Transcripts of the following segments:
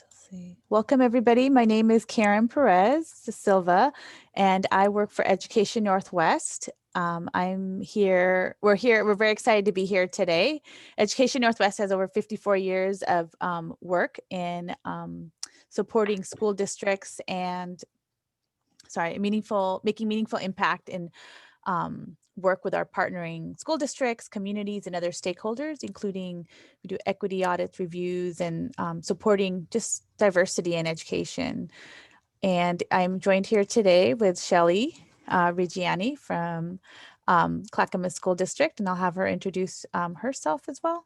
Let's see. Welcome everybody. My name is Karen Pérez de Silva, and I work for Education Northwest. We're very excited to be here today. Education Northwest has over 54 years of work in supporting school districts and making meaningful impact in work with our partnering school districts, communities, and other stakeholders, including we do equity audits, reviews, and supporting just diversity in education. And I'm joined here today with Shelly Reggiani from Clackamas School District, and I'll have her introduce herself as well.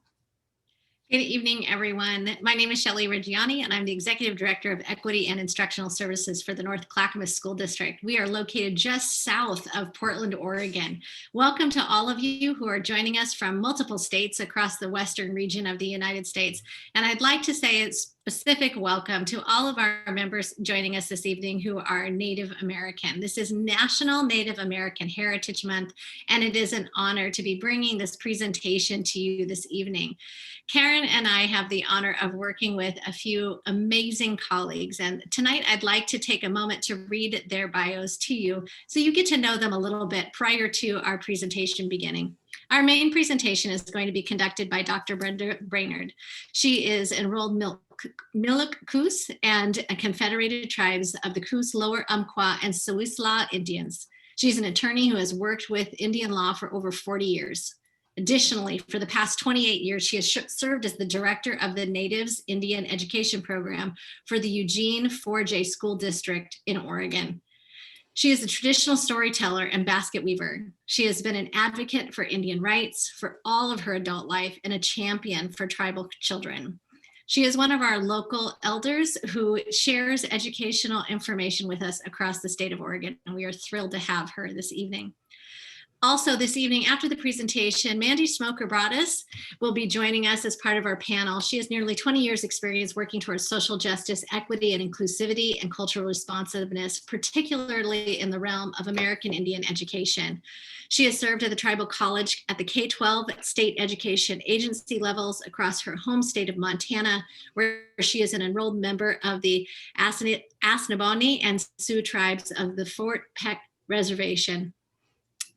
Good evening, everyone. My name is Shelly Reggiani, and I'm the Executive Director of Equity and Instructional Services for the North Clackamas School District. We are located just south of Portland, Oregon. Welcome to all of you who are joining us from multiple states across the western region of the United States. And I'd like to say a specific welcome to all of our members joining us this evening who are Native American. This is National Native American Heritage Month, and it is an honor to be bringing this presentation to you this evening. Karen and I have the honor of working with a few amazing colleagues, and tonight I'd like to take a moment to read their bios to you so you get to know them a little bit prior to our presentation beginning. Our main presentation is going to be conducted by Dr. Brenda Brainard. She is enrolled Miluk, Coos, and Confederated Tribes of the Coos, Lower Umpqua, and Sioux Indians. She's an attorney who has worked with Indian law for over 40 years. Additionally, for the past 28 years, she has served as the director of the Natives Indian Education Program for the Eugene 4J School District in Oregon. She is a traditional storyteller and basket weaver. She has been an advocate for Indian rights for all of her adult life and a champion for tribal children. She is one of our local elders who shares educational information with us across the state of Oregon, and we are thrilled to have her this evening. Also this evening, after the presentation, Mandy Broaddus will be joining us as part of our panel. She has nearly 20 years experience working towards social justice, equity and inclusivity, and cultural responsiveness, particularly in the realm of American Indian education. She has served at the Tribal College at the K-12 state education agency levels across her home state of Montana, where she is an enrolled member of the Assiniboine and Sioux tribes of the Fort Peck Reservation.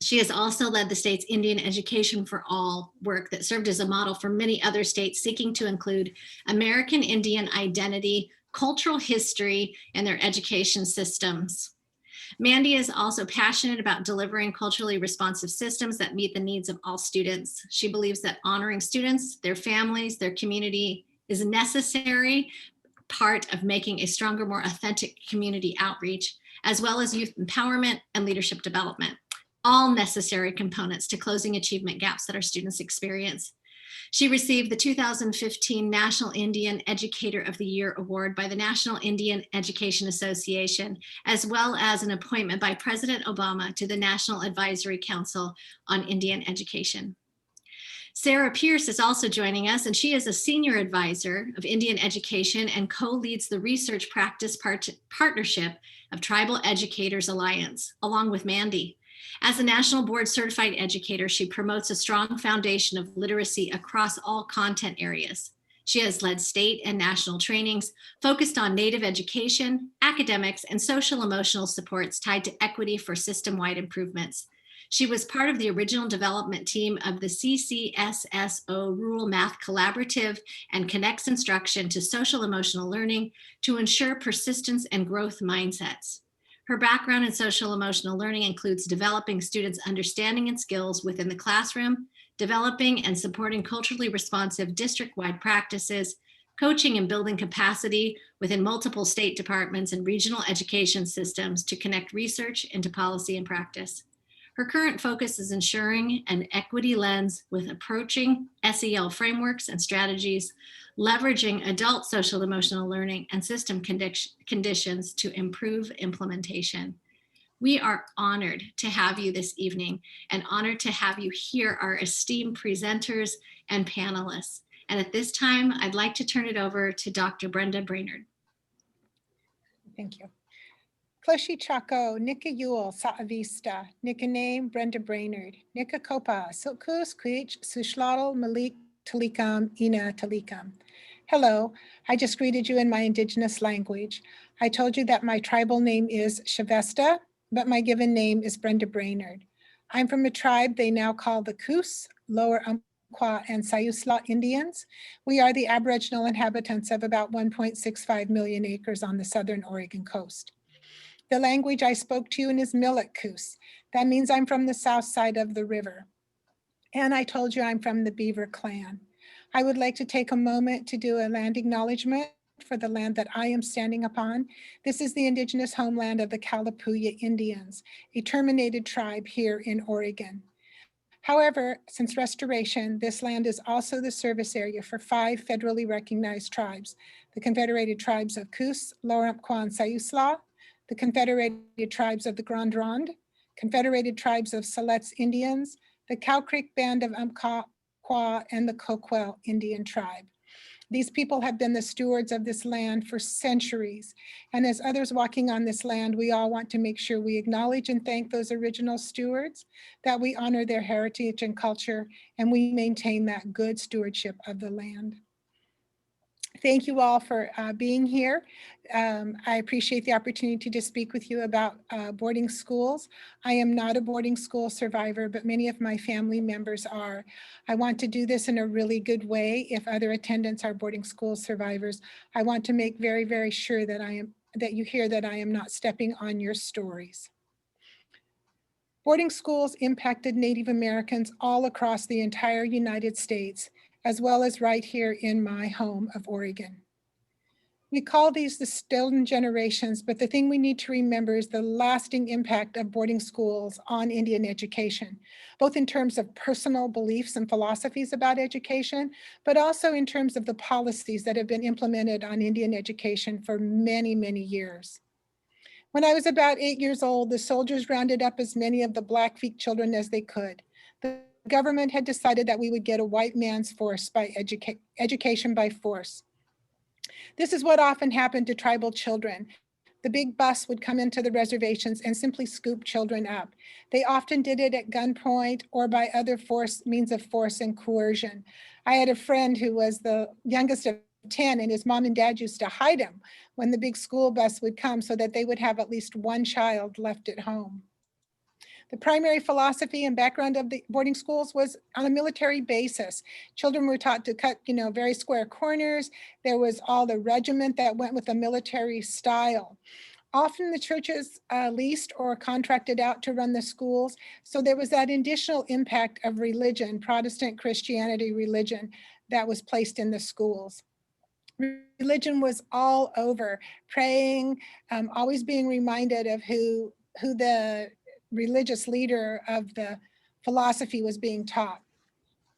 She has also led the state's Indian Education for All work that served as a model for many other states seeking to include American Indian identity, cultural history, and their education systems. Mandy is also passionate about delivering culturally responsive systems that meet the needs of all students. She believes that honoring students, their families, their community is a necessary part of making a stronger, more authentic community outreach, as well as youth empowerment and leadership development. All necessary components to closing achievement gaps that our students experience. She received the 2015 National Indian Educator of the Year Award by the National Indian Education Association, as well as an appointment by President Obama to the National Advisory Council on Indian Education. Sarah Pierce is also joining us, and she is a senior advisor of Indian education and co-leads the research practice partnership of Tribal Educators Alliance, along with Mandy. As a national board certified educator, she promotes a strong foundation of literacy across all content areas. She has led state and national trainings focused on Native education, academics, and social emotional supports tied to equity for system-wide improvements. She was part of the original development team of the CCSSO Rural Math Collaborative and connects instruction to social emotional learning to ensure persistence and growth mindsets. Her background in social emotional learning includes developing students' understanding and skills within the classroom, developing and supporting culturally responsive district-wide practices, coaching and building capacity within multiple state departments and regional education systems to connect research into policy and practice. Her current focus is ensuring an equity lens with approaching SEL frameworks and strategies, leveraging adult social emotional learning and system conditions to improve implementation. We are honored to have you this evening and honored to have you hear our esteemed presenters and panelists. And at this time, I'd like to turn it over to Dr. Brenda Brainard. Thank you. Closhi Chaco, Nika Yule, Saavista, Nika Name, Brenda Brainard, Nika Copa, Silkus, Clitch, Sushlotl, Malik, Talikam, Ina Talikam. Hello, I just greeted you in my indigenous language. I told you that my tribal name is Shavesta, but my given name is Brenda Brainard. I'm from a tribe they now call the Coos, Lower Umpqua and Sioux Indians. We are the Aboriginal inhabitants of about 1.65 million acres on the southern Oregon coast. The language I spoke to you in is Miluk Coos. That means I'm from the south side of the river. And I told you I'm from the Beaver Clan. I would like to take a moment to do a land acknowledgement for the land that I am standing upon. This is the indigenous homeland of the Kalapuya Indians, a terminated tribe here in Oregon. However, since restoration, this land is also the service area for 5 federally recognized tribes: the Confederated Tribes of Coos, Lower Umpqua, and Sioux, the Confederated Tribes of the Grand Ronde, Confederated Tribes of Siletz Indians, the Cow Creek Band of Umpqua, and the Coquel Indian Tribe. These people have been the stewards of this land for centuries. And as others walking on this land, we all want to make sure we acknowledge and thank those original stewards, that we honor their heritage and culture, and we maintain that good stewardship of the land. Thank you all for being here. I appreciate the opportunity to speak with you about boarding schools. I am not a boarding school survivor, but many of my family members are. I want to do this in a really good way. If other attendants are boarding school survivors, I want to make very, very sure that you hear that I am not stepping on your stories. Boarding schools impacted Native Americans all across the entire United States, as well as right here in my home of Oregon. We call these the stolen generations, but the thing we need to remember is the lasting impact of boarding schools on Indian education, both in terms of personal beliefs and philosophies about education, but also in terms of the policies that have been implemented on Indian education for many, many years. When I was about 8 years old, the soldiers rounded up as many of the Blackfeet children as they could. The government had decided that we would get a white man's force by education by force. This is what often happened to tribal children. The big bus would come into the reservations and simply scoop children up. They often did it at gunpoint or by other means of force and coercion. I had a friend who was the youngest of 10, and his mom and dad used to hide him when the big school bus would come so that they would have at least one child left at home. The primary philosophy and background of the boarding schools was on a military basis. Children were taught to cut, very square corners. There was all the regiment that went with the military style. Often the churches leased or contracted out to run the schools. So there was that additional impact of religion, Protestant Christianity religion, that was placed in the schools. Religion was all over, praying, always being reminded of who the religious leader of the philosophy was being taught.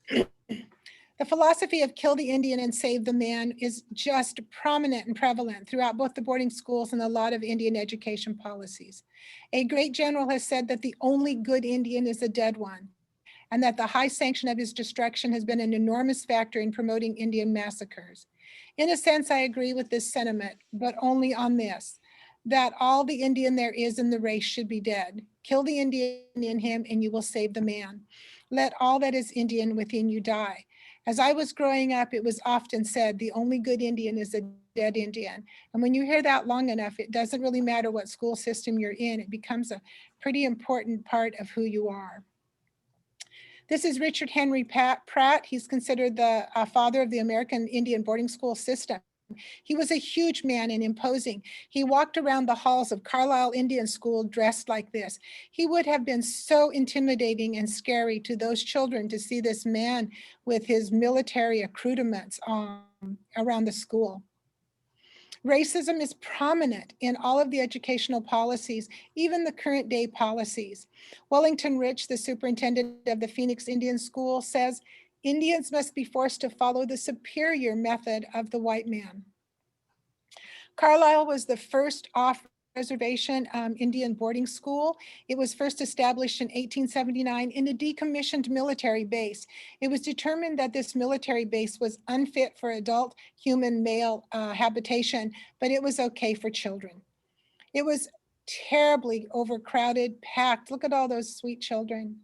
The philosophy of kill the Indian and save the man is just prominent and prevalent throughout both the boarding schools and a lot of Indian education policies. A great general has said that the only good Indian is a dead one, and that the high sanction of his destruction has been an enormous factor in promoting Indian massacres. In a sense, I agree with this sentiment, but only on this, that all the Indian there is in the race should be dead. Kill the Indian in him and you will save the man. Let all that is Indian within you die. As I was growing up, it was often said, the only good Indian is a dead Indian. And when you hear that long enough, it doesn't really matter what school system you're in. It becomes a pretty important part of who you are. This is Richard Henry Pratt. He's considered the father of the American Indian boarding school system. He was a huge man and imposing. He walked around the halls of Carlisle Indian School dressed like this. He would have been so intimidating and scary to those children to see this man with his military accoutrements around the school. Racism is prominent in all of the educational policies, even the current day policies. Wellington Rich, the superintendent of the Phoenix Indian School, says, Indians must be forced to follow the superior method of the white man. Carlisle was the first off-reservation Indian boarding school. It was first established in 1879 in a decommissioned military base. It was determined that this military base was unfit for adult human male habitation, but it was okay for children. It was terribly overcrowded, packed. Look at all those sweet children.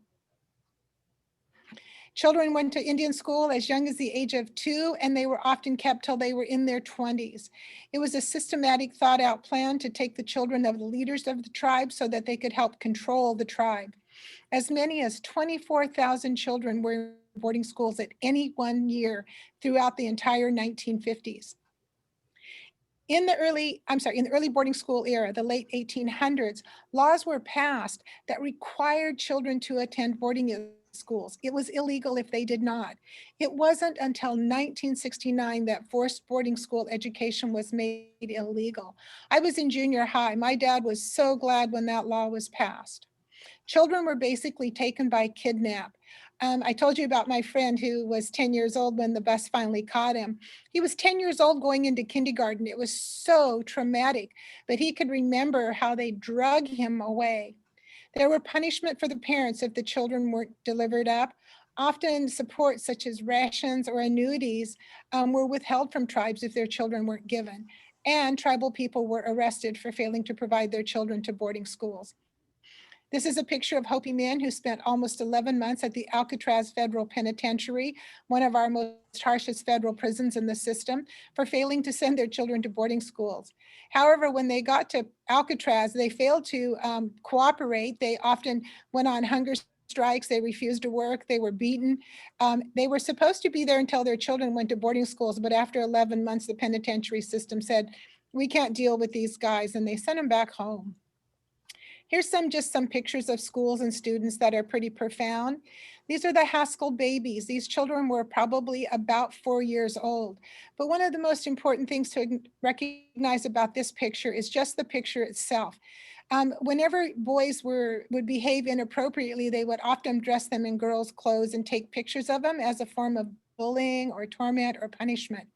Children went to Indian school as young as the age of 2, and they were often kept till they were in their 20s. It was a systematic, thought out plan to take the children of the leaders of the tribe so that they could help control the tribe. As many as 24,000 children were in boarding schools at any one year throughout the entire 1950s. In the early boarding school era, the late 1800s, laws were passed that required children to attend boarding schools. It was illegal if they did not. It wasn't until 1969 that forced boarding school education was made illegal. I was in junior high. My dad was so glad when that law was passed. Children were basically taken by kidnap. I told you about my friend who was 10 years old when the bus finally caught him. He was 10 years old going into kindergarten. It was so traumatic, but he could remember how they drug him away. There were punishment for the parents if the children weren't delivered up. Often support such as rations or annuities were withheld from tribes if their children weren't given. And tribal people were arrested for failing to provide their children to boarding schools. This is a picture of Hopi men who spent almost 11 months at the Alcatraz Federal Penitentiary, one of our most harshest federal prisons in the system, for failing to send their children to boarding schools. However, when they got to Alcatraz, they failed to cooperate. They often went on hunger strikes. They refused to work. They were beaten. They were supposed to be there until their children went to boarding schools, but after 11 months, the penitentiary system said, we can't deal with these guys, and they sent them back home. Here's just some pictures of schools and students that are pretty profound. These are the Haskell Babies. These children were probably about 4 years old. But one of the most important things to recognize about this picture is just the picture itself. Whenever boys would behave inappropriately, they would often dress them in girls' clothes and take pictures of them as a form of bullying or torment or punishment.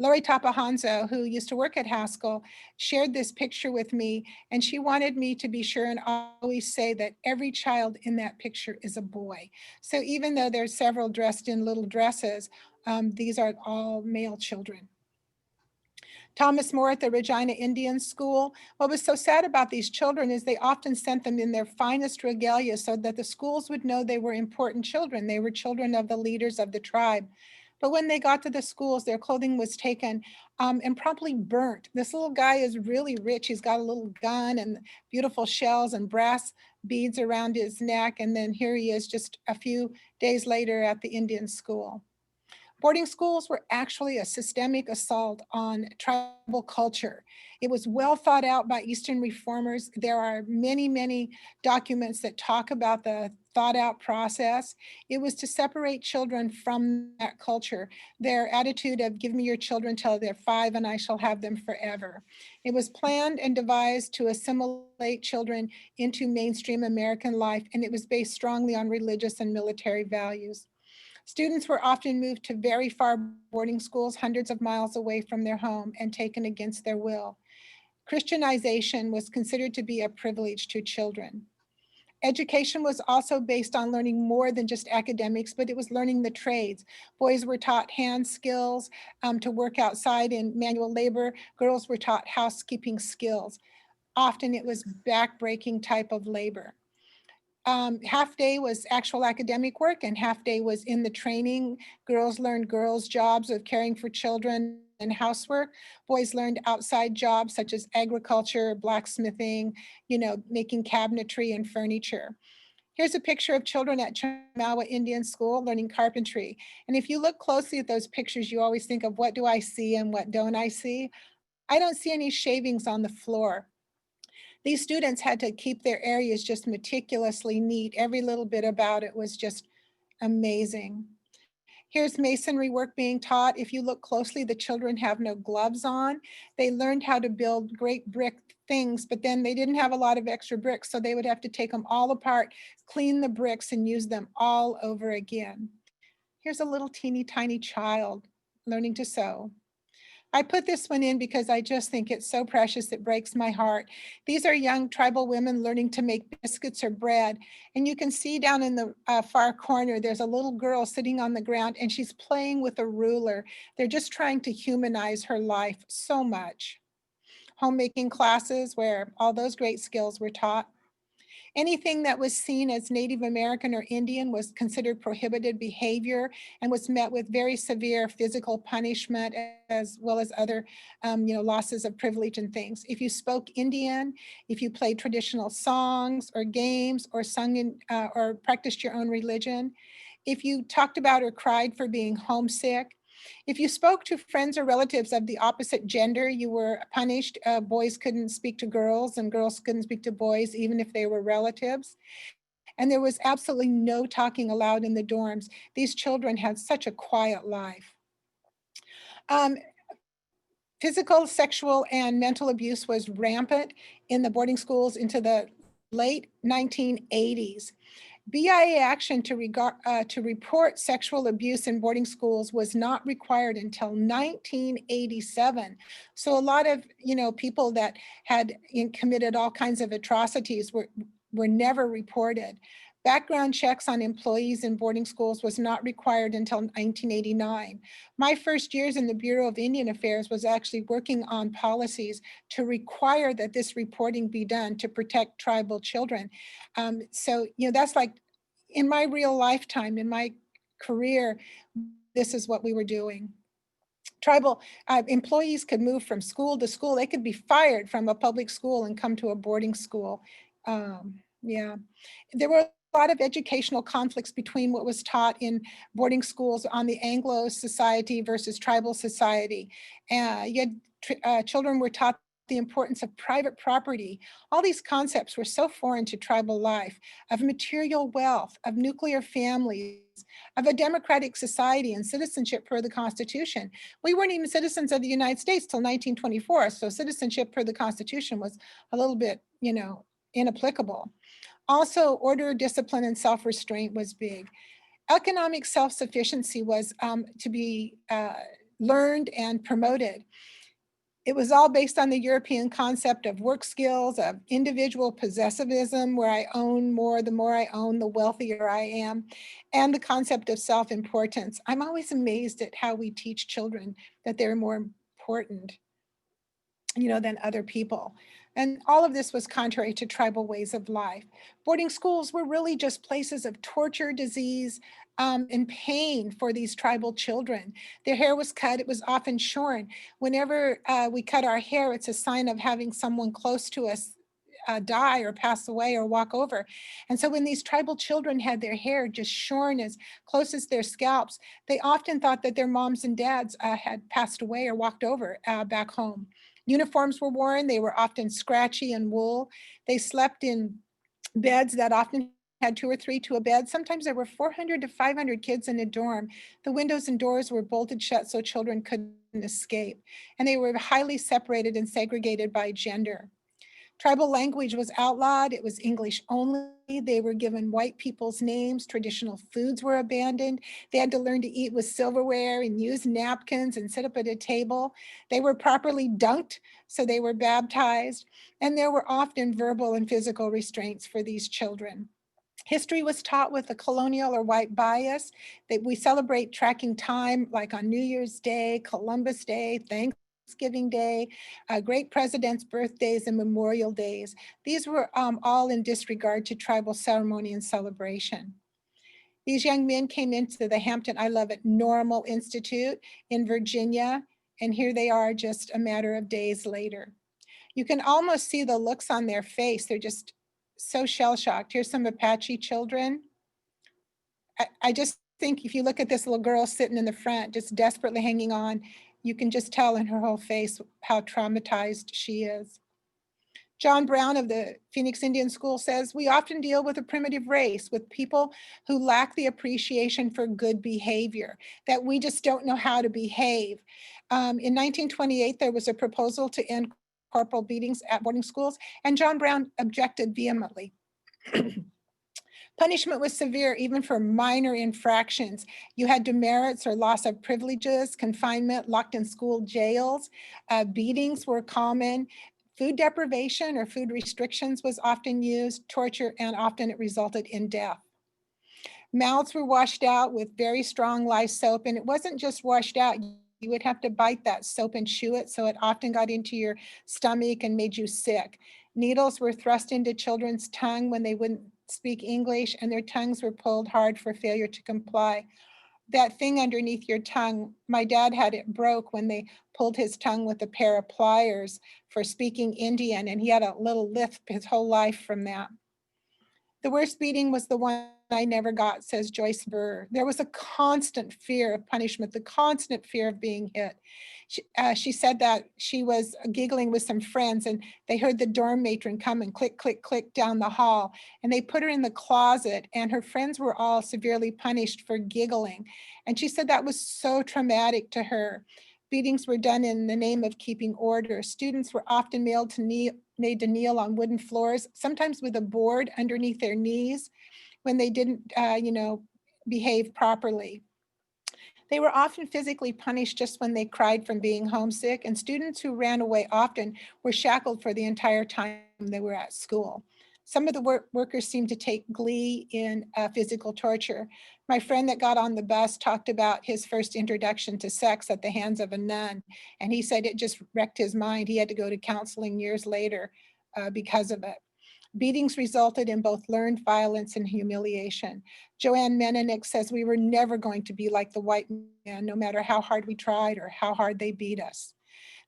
Lori Tapahanzo, who used to work at Haskell, shared this picture with me, and she wanted me to be sure and always say that every child in that picture is a boy. So even though there's several dressed in little dresses, these are all male children. Thomas More at the Reggiani Indian School. What was so sad about these children is they often sent them in their finest regalia so that the schools would know they were important children. They were children of the leaders of the tribe. But when they got to the schools, their clothing was taken and promptly burnt. This little guy is really rich. He's got a little gun and beautiful shells and brass beads around his neck. And then here he is just a few days later at the Indian school. Boarding schools were actually a systemic assault on tribal culture. It was well thought out by Eastern reformers. There are many, many documents that talk about the thought out process. It was to separate children from that culture, their attitude of give me your children till they're 5 and I shall have them forever. It was planned and devised to assimilate children into mainstream American life, and it was based strongly on religious and military values. Students were often moved to very far boarding schools, hundreds of miles away from their home, and taken against their will. Christianization was considered to be a privilege to children. Education was also based on learning more than just academics, but it was learning the trades. Boys were taught hand skills to work outside in manual labor. Girls were taught housekeeping skills. Often it was back-breaking type of labor. Half day was actual academic work and half day was in the training. Girls learned girls' jobs of caring for children and housework. Boys learned outside jobs such as agriculture, blacksmithing, making cabinetry and furniture. Here's a picture of children at Chamawa Indian School learning carpentry. And if you look closely at those pictures, you always think of what do I see and what don't I see? I don't see any shavings on the floor. These students had to keep their areas just meticulously neat. Every little bit about it was just amazing. Here's masonry work being taught. If you look closely, the children have no gloves on. They learned how to build great brick things, but then they didn't have a lot of extra bricks, so they would have to take them all apart, clean the bricks, and use them all over again. Here's a little teeny tiny child learning to sew. I put this one in because I just think it's so precious, it breaks my heart. These are young tribal women learning to make biscuits or bread. And you can see down in the far corner, there's a little girl sitting on the ground and she's playing with a ruler. They're just trying to humanize her life so much. Homemaking classes where all those great skills were taught. Anything that was seen as Native American or Indian was considered prohibited behavior and was met with very severe physical punishment, as well as other losses of privilege and things. If you spoke Indian, if you played traditional songs or games or sung in or practiced your own religion, if you talked about or cried for being homesick, if you spoke to friends or relatives of the opposite gender, you were punished. Boys couldn't speak to girls and girls couldn't speak to boys, even if they were relatives. And there was absolutely no talking allowed in the dorms. These children had such a quiet life. Physical, sexual, and mental abuse was rampant in the boarding schools into the late 1980s. BIA action to report sexual abuse in boarding schools was not required until 1987. So a lot of people that had committed all kinds of atrocities were never reported. Background checks on employees in boarding schools was not required until 1989. My first years in the Bureau of Indian Affairs was actually working on policies to require that this reporting be done to protect tribal children. So that's like in my real lifetime, in my career, this is what we were doing. Tribal employees could move from school to school. They could be fired from a public school and come to a boarding school. Yeah, there were a lot of educational conflicts between what was taught in boarding schools on the Anglo society versus tribal society. Children were taught the importance of private property. All these concepts were so foreign to tribal life, of material wealth, of nuclear families, of a democratic society and citizenship per the Constitution. We weren't even citizens of the United States till 1924, so citizenship per the Constitution was a little bit, inapplicable. Also, order, discipline, and self-restraint was big. Economic self-sufficiency was to be learned and promoted. It was all based on the European concept of work skills, of individual possessivism, where I own more, the more I own, the wealthier I am, and the concept of self-importance. I'm always amazed at how we teach children that they're more important, than other people. And all of this was contrary to tribal ways of life. Boarding schools were really just places of torture, disease, and pain for these tribal children. Their hair was cut, it was often shorn. Whenever we cut our hair, it's a sign of having someone close to us die or pass away or walk over. And so when these tribal children had their hair just shorn as close as their scalps, they often thought that their moms and dads had passed away or walked over back home. Uniforms were worn, they were often scratchy and wool. They slept in beds that often had 2 or 3 to a bed. Sometimes there were 400 to 500 kids in a dorm. The windows and doors were bolted shut so children couldn't escape. And they were highly separated and segregated by gender. Tribal language was outlawed. It was English only. They were given white people's names. Traditional foods were abandoned. They had to learn to eat with silverware and use napkins and sit up at a table. They were properly dunked, so they were baptized. And there were often verbal and physical restraints for these children. History was taught with a colonial or white bias. That we celebrate tracking time, like on New Year's Day, Columbus Day, Thanksgiving Day, great presidents' birthdays, and Memorial Days. These were all in disregard to tribal ceremony and celebration. These young men came into the Hampton, I love it, Normal Institute in Virginia, and here they are just a matter of days later. You can almost see the looks on their face. They're just so shell-shocked. Here's some Apache children. I just think if you look at this little girl sitting in the front, just desperately hanging on, you can just tell in her whole face how traumatized she is. John Brown of the Phoenix Indian School says, we often deal with a primitive race, with people who lack the appreciation for good behavior, that we just don't know how to behave. In 1928, there was a proposal to end corporal beatings at boarding schools, and John Brown objected vehemently. Punishment was severe even for minor infractions. You had demerits or loss of privileges, confinement, locked in school jails, beatings were common. Food deprivation or food restrictions was often used, torture, and often it resulted in death. Mouths were washed out with very strong lye soap, and it wasn't just washed out. You would have to bite that soap and chew it, so it often got into your stomach and made you sick. Needles were thrust into children's tongue when they wouldn't speak English, and their tongues were pulled hard for failure to comply. That thing underneath your tongue, my dad had it broke when they pulled his tongue with a pair of pliers for speaking Indian, and he had a little lisp his whole life from that. The worst beating was the one I never got, says Joyce Burr. There was a constant fear of punishment, the constant fear of being hit. She said that she was giggling with some friends and they heard the dorm matron come and click, click, click down the hall. And they put her in the closet and her friends were all severely punished for giggling. And she said that was so traumatic to her. Beatings were done in the name of keeping order. Students were often made to kneel on wooden floors, sometimes with a board underneath their knees when they didn't, behave properly. They were often physically punished just when they cried from being homesick, and students who ran away often were shackled for the entire time they were at school. Some of the workers seemed to take glee in physical torture. My friend that got on the bus talked about his first introduction to sex at the hands of a nun, and he said it just wrecked his mind. He had to go to counseling years later because of it. Beatings resulted in both learned violence and humiliation. Joanne Meninick says we were never going to be like the white man, no matter how hard we tried or how hard they beat us.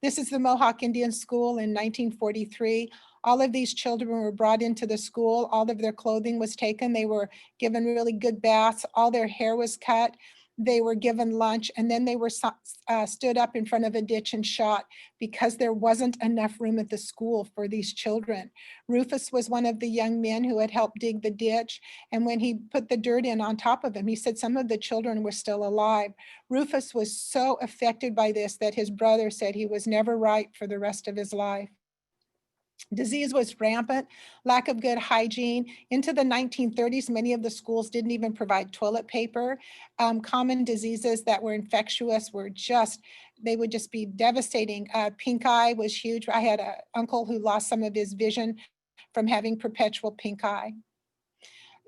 This is the Mohawk Indian School in 1943. All of these children were brought into the school. All of their clothing was taken. They were given really good baths. All their hair was cut. They were given lunch, and then they were stood up in front of a ditch and shot because there wasn't enough room at the school for these children. Rufus was one of the young men who had helped dig the ditch, and when he put the dirt in on top of him, he said some of the children were still alive. Rufus was so affected by this that his brother said he was never right for the rest of his life. Disease was rampant, lack of good hygiene. Into the 1930s, many of the schools didn't even provide toilet paper. Common diseases that were infectious were they would just be devastating. Pink eye was huge. I had an uncle who lost some of his vision from having perpetual pink eye.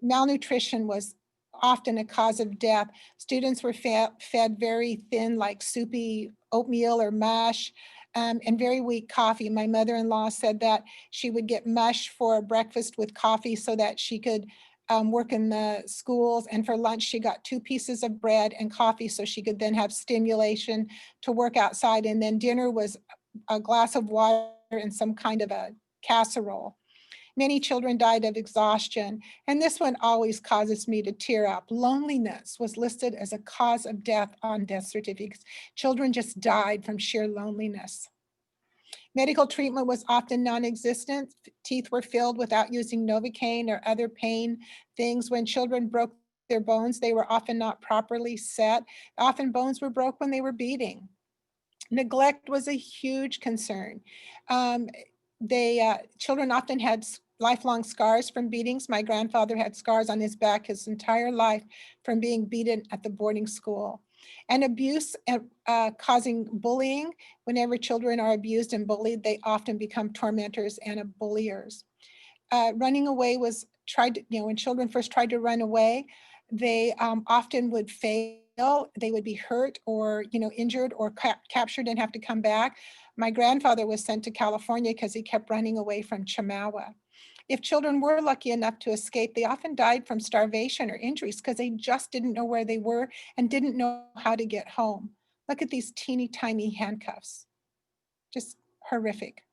Malnutrition was often a cause of death. Students were fed very thin, like soupy oatmeal or mush. And very weak coffee. My mother-in-law said that she would get mush for breakfast with coffee so that she could work in the schools. And for lunch, she got 2 pieces of bread and coffee so she could then have stimulation to work outside. And then dinner was a glass of water and some kind of a casserole. Many children died of exhaustion, and this one always causes me to tear up. Loneliness was listed as a cause of death on death certificates. Children just died from sheer loneliness. Medical treatment was often non-existent. Teeth were filled without using Novocaine or other pain things. When children broke their bones, they were often not properly set. Often bones were broke when they were beating. Neglect was a huge concern. Children often had lifelong scars from beatings. My grandfather had scars on his back his entire life from being beaten at the boarding school. And abuse causing bullying. Whenever children are abused and bullied, they often become tormentors and bulliers. Running away was when children first tried to run away, they often would fail. They would be hurt or injured or captured and have to come back. My grandfather was sent to California because he kept running away from Chemawa. If children were lucky enough to escape, they often died from starvation or injuries because they just didn't know where they were and didn't know how to get home. Look at these teeny tiny handcuffs. Just horrific.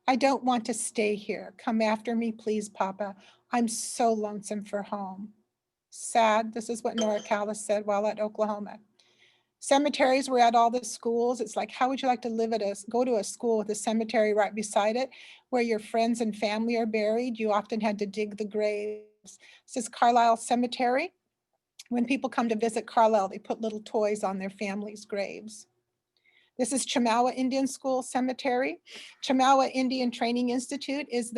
I don't want to stay here. Come after me, please, Papa. I'm so lonesome for home. Sad. This is what Nora Callis said while at Oklahoma. Cemeteries were at all the schools. It's like, how would you like to go to a school with a cemetery right beside it where your friends and family are buried? You often had to dig the graves. This is Carlisle Cemetery. When people come to visit Carlisle, they put little toys on their families' graves. This is Chemawa Indian School Cemetery. Chemawa Indian Training Institute is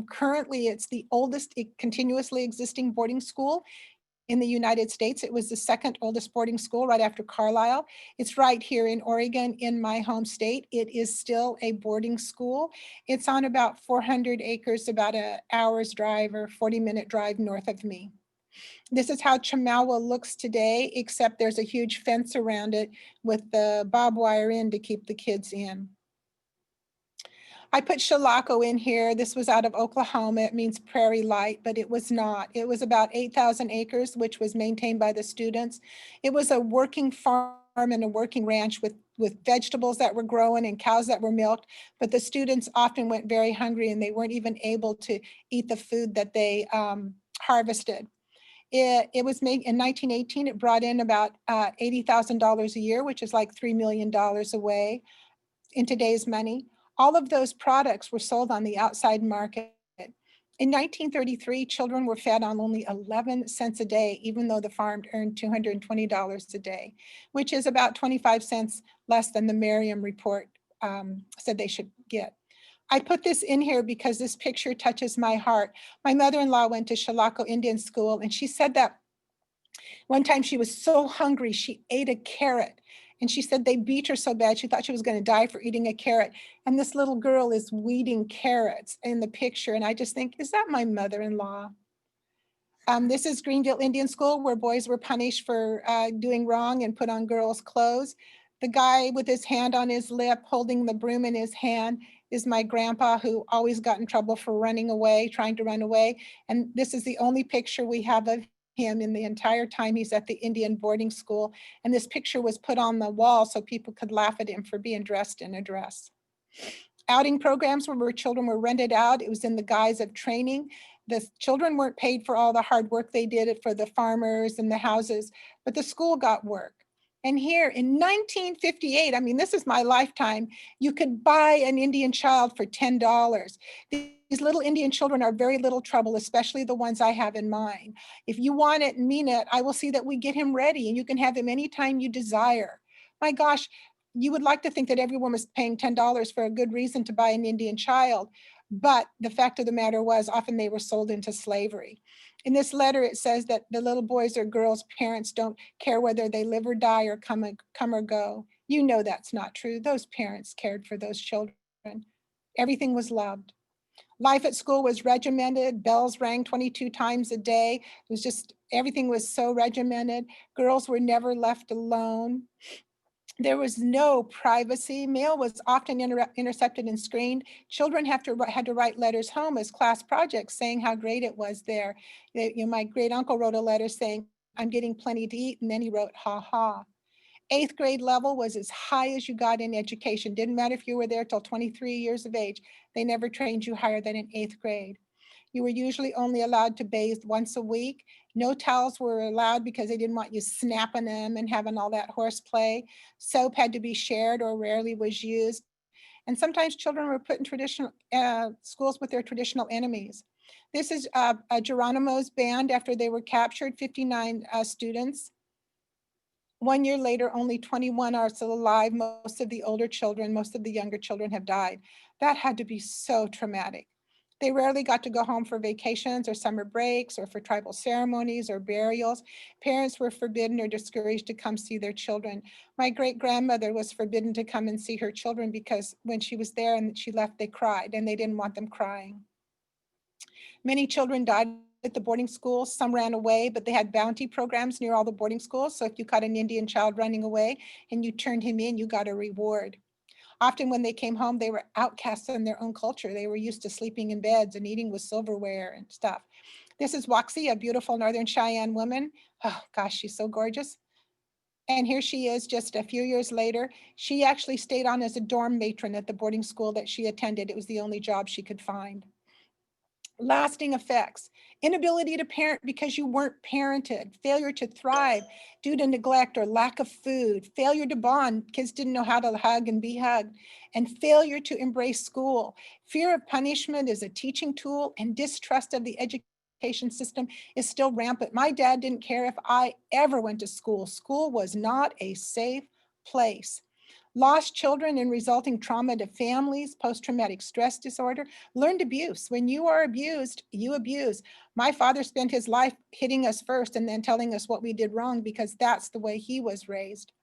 currently it's the oldest continuously existing boarding school in the United States. It was the second oldest boarding school right after Carlisle. It's right here in Oregon in my home state. It is still a boarding school. It's on about 400 acres, about an hour's drive or 40-minute drive north of me. This is how Chemawa looks today, except there's a huge fence around it with the barbed wire in to keep the kids in. I put Chilocco in here. This was out of Oklahoma. It means prairie light, but it was not. It was about 8,000 acres, which was maintained by the students. It was a working farm and a working ranch with vegetables that were growing and cows that were milked, but the students often went very hungry and they weren't even able to eat the food that they harvested. It was made in 1918. It brought in about $80,000 a year, which is like $3 million away in today's money. All of those products were sold on the outside market. In 1933, children were fed on only 11 cents a day, even though the farm earned $220 a day, which is about 25 cents less than the Merriam report said they should get. I put this in here because this picture touches my heart. My mother-in-law went to Chilocco Indian School, and she said that one time she was so hungry, she ate a carrot. And she said they beat her so bad, she thought she was going to die for eating a carrot. And this little girl is weeding carrots in the picture. And I just think, is that my mother-in-law? This is Greenville Indian School, where boys were punished for doing wrong and put on girls' clothes. The guy with his hand on his lip, holding the broom in his hand, is my grandpa, who always got in trouble for running away, trying to run away. And this is the only picture we have of him in the entire time he's at the Indian boarding school. And this picture was put on the wall so people could laugh at him for being dressed in a dress. Outing programs where children were rented out. It was in the guise of training. The children weren't paid for all the hard work they did for the farmers and the houses, but the school got work. And here in 1958, I mean, this is my lifetime, you could buy an Indian child for $10. These little Indian children are very little trouble, especially the ones I have in mind. If you want it and mean it, I will see that we get him ready, and you can have him anytime you desire. My gosh, you would like to think that everyone was paying $10 for a good reason to buy an Indian child. But the fact of the matter was, often they were sold into slavery. In this letter, it says that the little boys or girls' parents don't care whether they live or die or come or go. You know that's not true. Those parents cared for those children. Everything was loved. Life at school was regimented. Bells rang 22 times a day. It was just, everything was so regimented. Girls were never left alone. There was no privacy. Mail was often intercepted and screened. Children had to write letters home as class projects saying how great it was there. My great uncle wrote a letter saying, "I'm getting plenty to eat," and then he wrote, "ha ha." 8th grade level was as high as you got in education. Didn't matter if you were there till 23 years of age. They never trained you higher than in 8th grade. You were usually only allowed to bathe once a week. No towels were allowed because they didn't want you snapping them and having all that horseplay. Soap had to be shared or rarely was used. And sometimes children were put in traditional schools with their traditional enemies. This is Geronimo's band after they were captured, 59 students. 1 year later, only 21 are still alive. Most of the older children, most of the younger children have died. That had to be so traumatic. They rarely got to go home for vacations or summer breaks or for tribal ceremonies or burials. Parents were forbidden or discouraged to come see their children. My great-grandmother was forbidden to come and see her children because when she was there and she left, they cried, and they didn't want them crying. Many children died at the boarding schools. Some ran away, but they had bounty programs near all the boarding schools. So if you caught an Indian child running away and you turned him in, you got a reward. Often when they came home, they were outcasts in their own culture. They were used to sleeping in beds and eating with silverware and stuff. This is Woxie, a beautiful Northern Cheyenne woman. Oh gosh, she's so gorgeous. And here she is just a few years later. She actually stayed on as a dorm matron at the boarding school that she attended. It was the only job she could find. Lasting effects: inability to parent because you weren't parented, failure to thrive due to neglect or lack of food, failure to bond, kids didn't know how to hug and be hugged, and failure to embrace school. Fear of punishment is a teaching tool, and distrust of the education system is still rampant. My dad didn't care if I ever went to school. School was not a safe place. Lost children and resulting trauma to families, post-traumatic stress disorder, learned abuse. When you are abused, you abuse. My father spent his life hitting us first and then telling us what we did wrong because that's the way he was raised.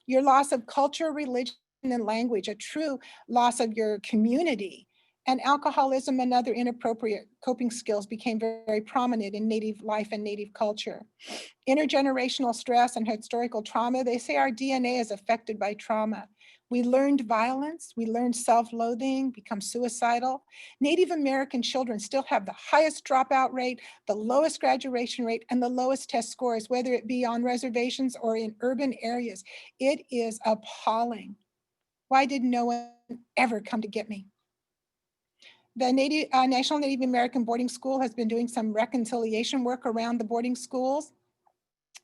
Your loss of culture, religion, and language, a true loss of your community. And alcoholism and other inappropriate coping skills became very prominent in Native life and Native culture. Intergenerational stress and historical trauma, they say our DNA is affected by trauma. We learned violence, we learned self-loathing, become suicidal. Native American children still have the highest dropout rate, the lowest graduation rate, and the lowest test scores, whether it be on reservations or in urban areas. It is appalling. Why did no one ever come to get me? The National Native American Boarding School has been doing some reconciliation work around the boarding schools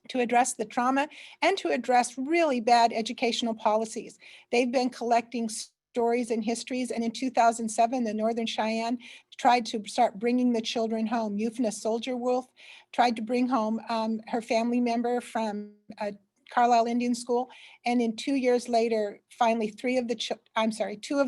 to address the trauma and to address really bad educational policies. They've been collecting stories and histories, and in 2007, the Northern Cheyenne tried to start bringing the children home. Euphna Soldier Wolf tried to bring home her family member from Carlisle Indian School, and in 2 years later, finally two of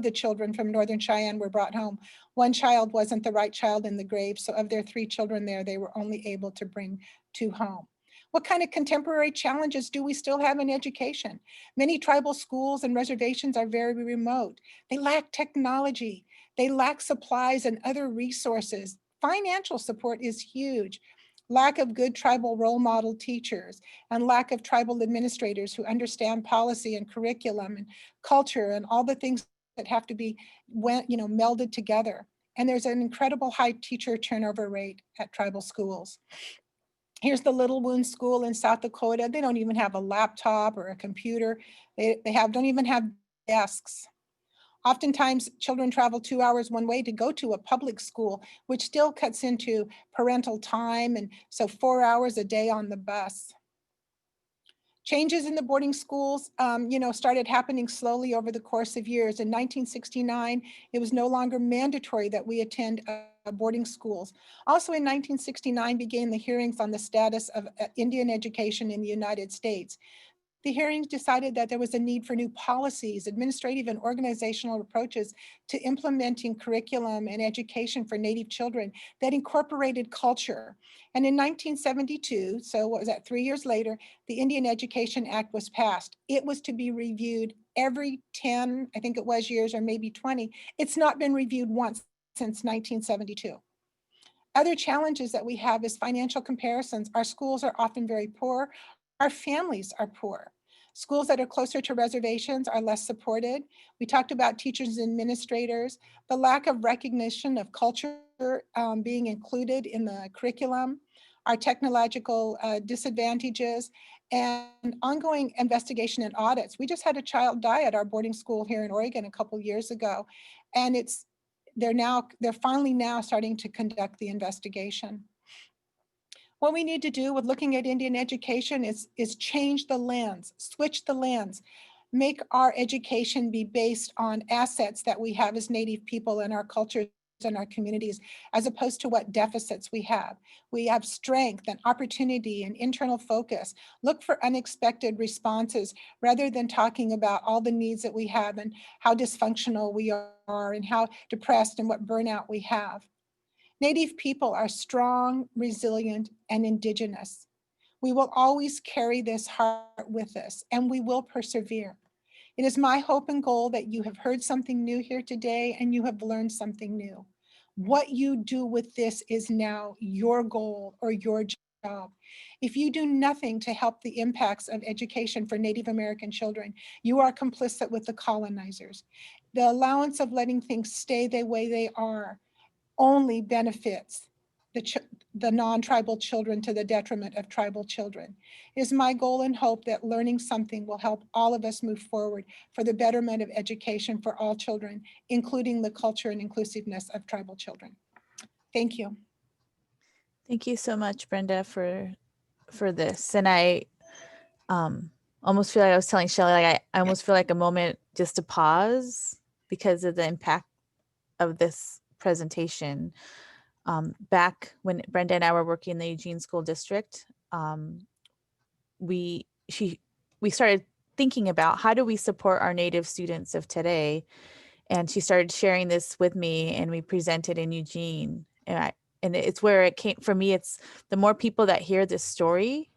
the children from Northern Cheyenne were brought home. One child wasn't the right child in the grave, so of their 3 children there, they were only able to bring 2 home. What kind of contemporary challenges do we still have in education? Many tribal schools and reservations are very remote. They lack technology. They lack supplies and other resources. Financial support is huge. Lack of good tribal role model teachers and lack of tribal administrators who understand policy and curriculum and culture and all the things that have to be melded together. And there's an incredible high teacher turnover rate at tribal schools. Here's the Little Wound School in South Dakota. They don't even have a laptop or a computer. They don't even have desks. Oftentimes, children travel 2 hours one way to go to a public school, which still cuts into parental time, and so 4 hours a day on the bus. Changes in the boarding schools, started happening slowly over the course of years. In 1969, it was no longer mandatory that we attend boarding schools. Also in 1969 began the hearings on the status of Indian education in the United States. The hearings decided that there was a need for new policies, administrative and organizational approaches to implementing curriculum and education for Native children that incorporated culture. And in 1972, so what was that, 3 years later, the Indian Education Act was passed. It was to be reviewed every 10, I think it was years, or maybe 20. It's not been reviewed once since 1972. Other challenges that we have is financial comparisons. Our schools are often very poor. Our families are poor. Schools that are closer to reservations are less supported. We talked about teachers and administrators, the lack of recognition of culture being included in the curriculum, our technological disadvantages, and ongoing investigation and audits. We just had a child die at our boarding school here in Oregon a couple years ago, and they're finally now starting to conduct the investigation. What we need to do with looking at Indian education is change the lens, switch the lens, make our education be based on assets that we have as Native people in our cultures and our communities, as opposed to what deficits we have. We have strength and opportunity and internal focus. Look for unexpected responses rather than talking about all the needs that we have and how dysfunctional we are and how depressed and what burnout we have. Native people are strong, resilient, and indigenous. We will always carry this heart with us, and we will persevere. It is my hope and goal that you have heard something new here today and you have learned something new. What you do with this is now your goal or your job. If you do nothing to help the impacts of education for Native American children, you are complicit with the colonizers. The allowance of letting things stay the way they are only benefits the non-tribal children to the detriment of tribal children. It is my goal and hope that learning something will help all of us move forward for the betterment of education for all children, including the culture and inclusiveness of tribal children. Thank you. Thank you so much, Brenda, for this. And I almost feel like I was telling Shelly, like I almost feel like a moment just to pause because of the impact of this presentation. Back when Brenda and I were working in the Eugene School District, we started thinking about how do we support our Native students of today, and she started sharing this with me, and we presented in Eugene, and it's where it came for me. It's the more people that hear this story,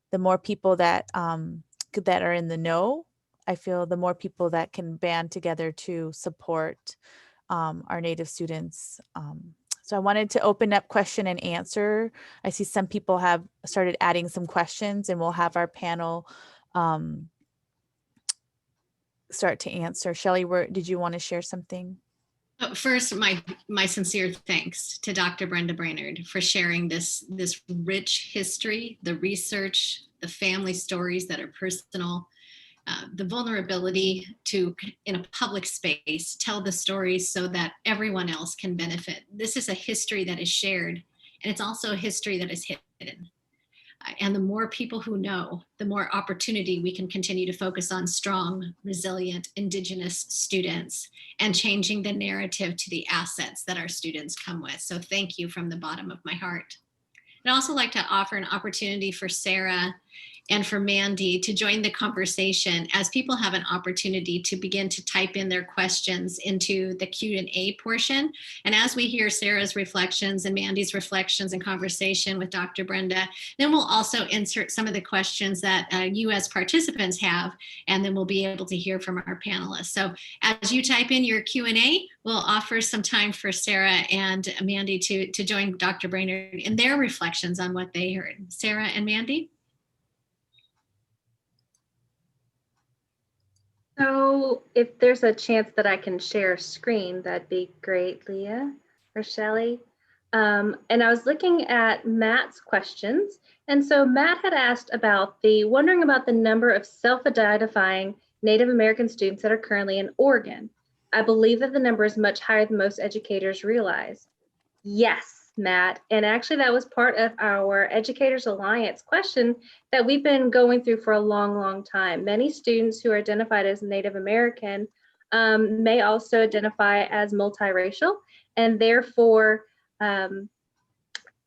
the more people that that are in the know. I feel the more people that can band together to support our Native students. So I wanted to open up question and answer. I see some people have started adding some questions, and we'll have our panel start to answer. Shelly, did you want to share something? First, my sincere thanks to Dr. Brenda Brainard for sharing this rich history, the research, the family stories that are personal, the vulnerability to, in a public space, tell the stories so that everyone else can benefit. This is a history that is shared, and it's also a history that is hidden. And the more people who know, the more opportunity we can continue to focus on strong, resilient Indigenous students and changing the narrative to the assets that our students come with. So thank you from the bottom of my heart. I'd also like to offer an opportunity for Sarah and for Mandy to join the conversation as people have an opportunity to begin to type in their questions into the Q&A portion. And as we hear Sarah's reflections and Mandy's reflections and conversation with Dr. Brenda, then we'll also insert some of the questions that you as participants have, and then we'll be able to hear from our panelists. So as you type in your Q&A, we'll offer some time for Sarah and Mandy to join Dr. Brainard in their reflections on what they heard. Sarah and Mandy? So if there's a chance that I can share a screen, that'd be great, Leah or Shelly. And I was looking at Matt's questions. And so Matt had asked about wondering about the number of self-identifying Native American students that are currently in Oregon. I believe that the number is much higher than most educators realize. Yes, Matt. And actually that was part of our Educators Alliance question that we've been going through for a long, long time. Many students who are identified as Native American may also identify as multiracial, and therefore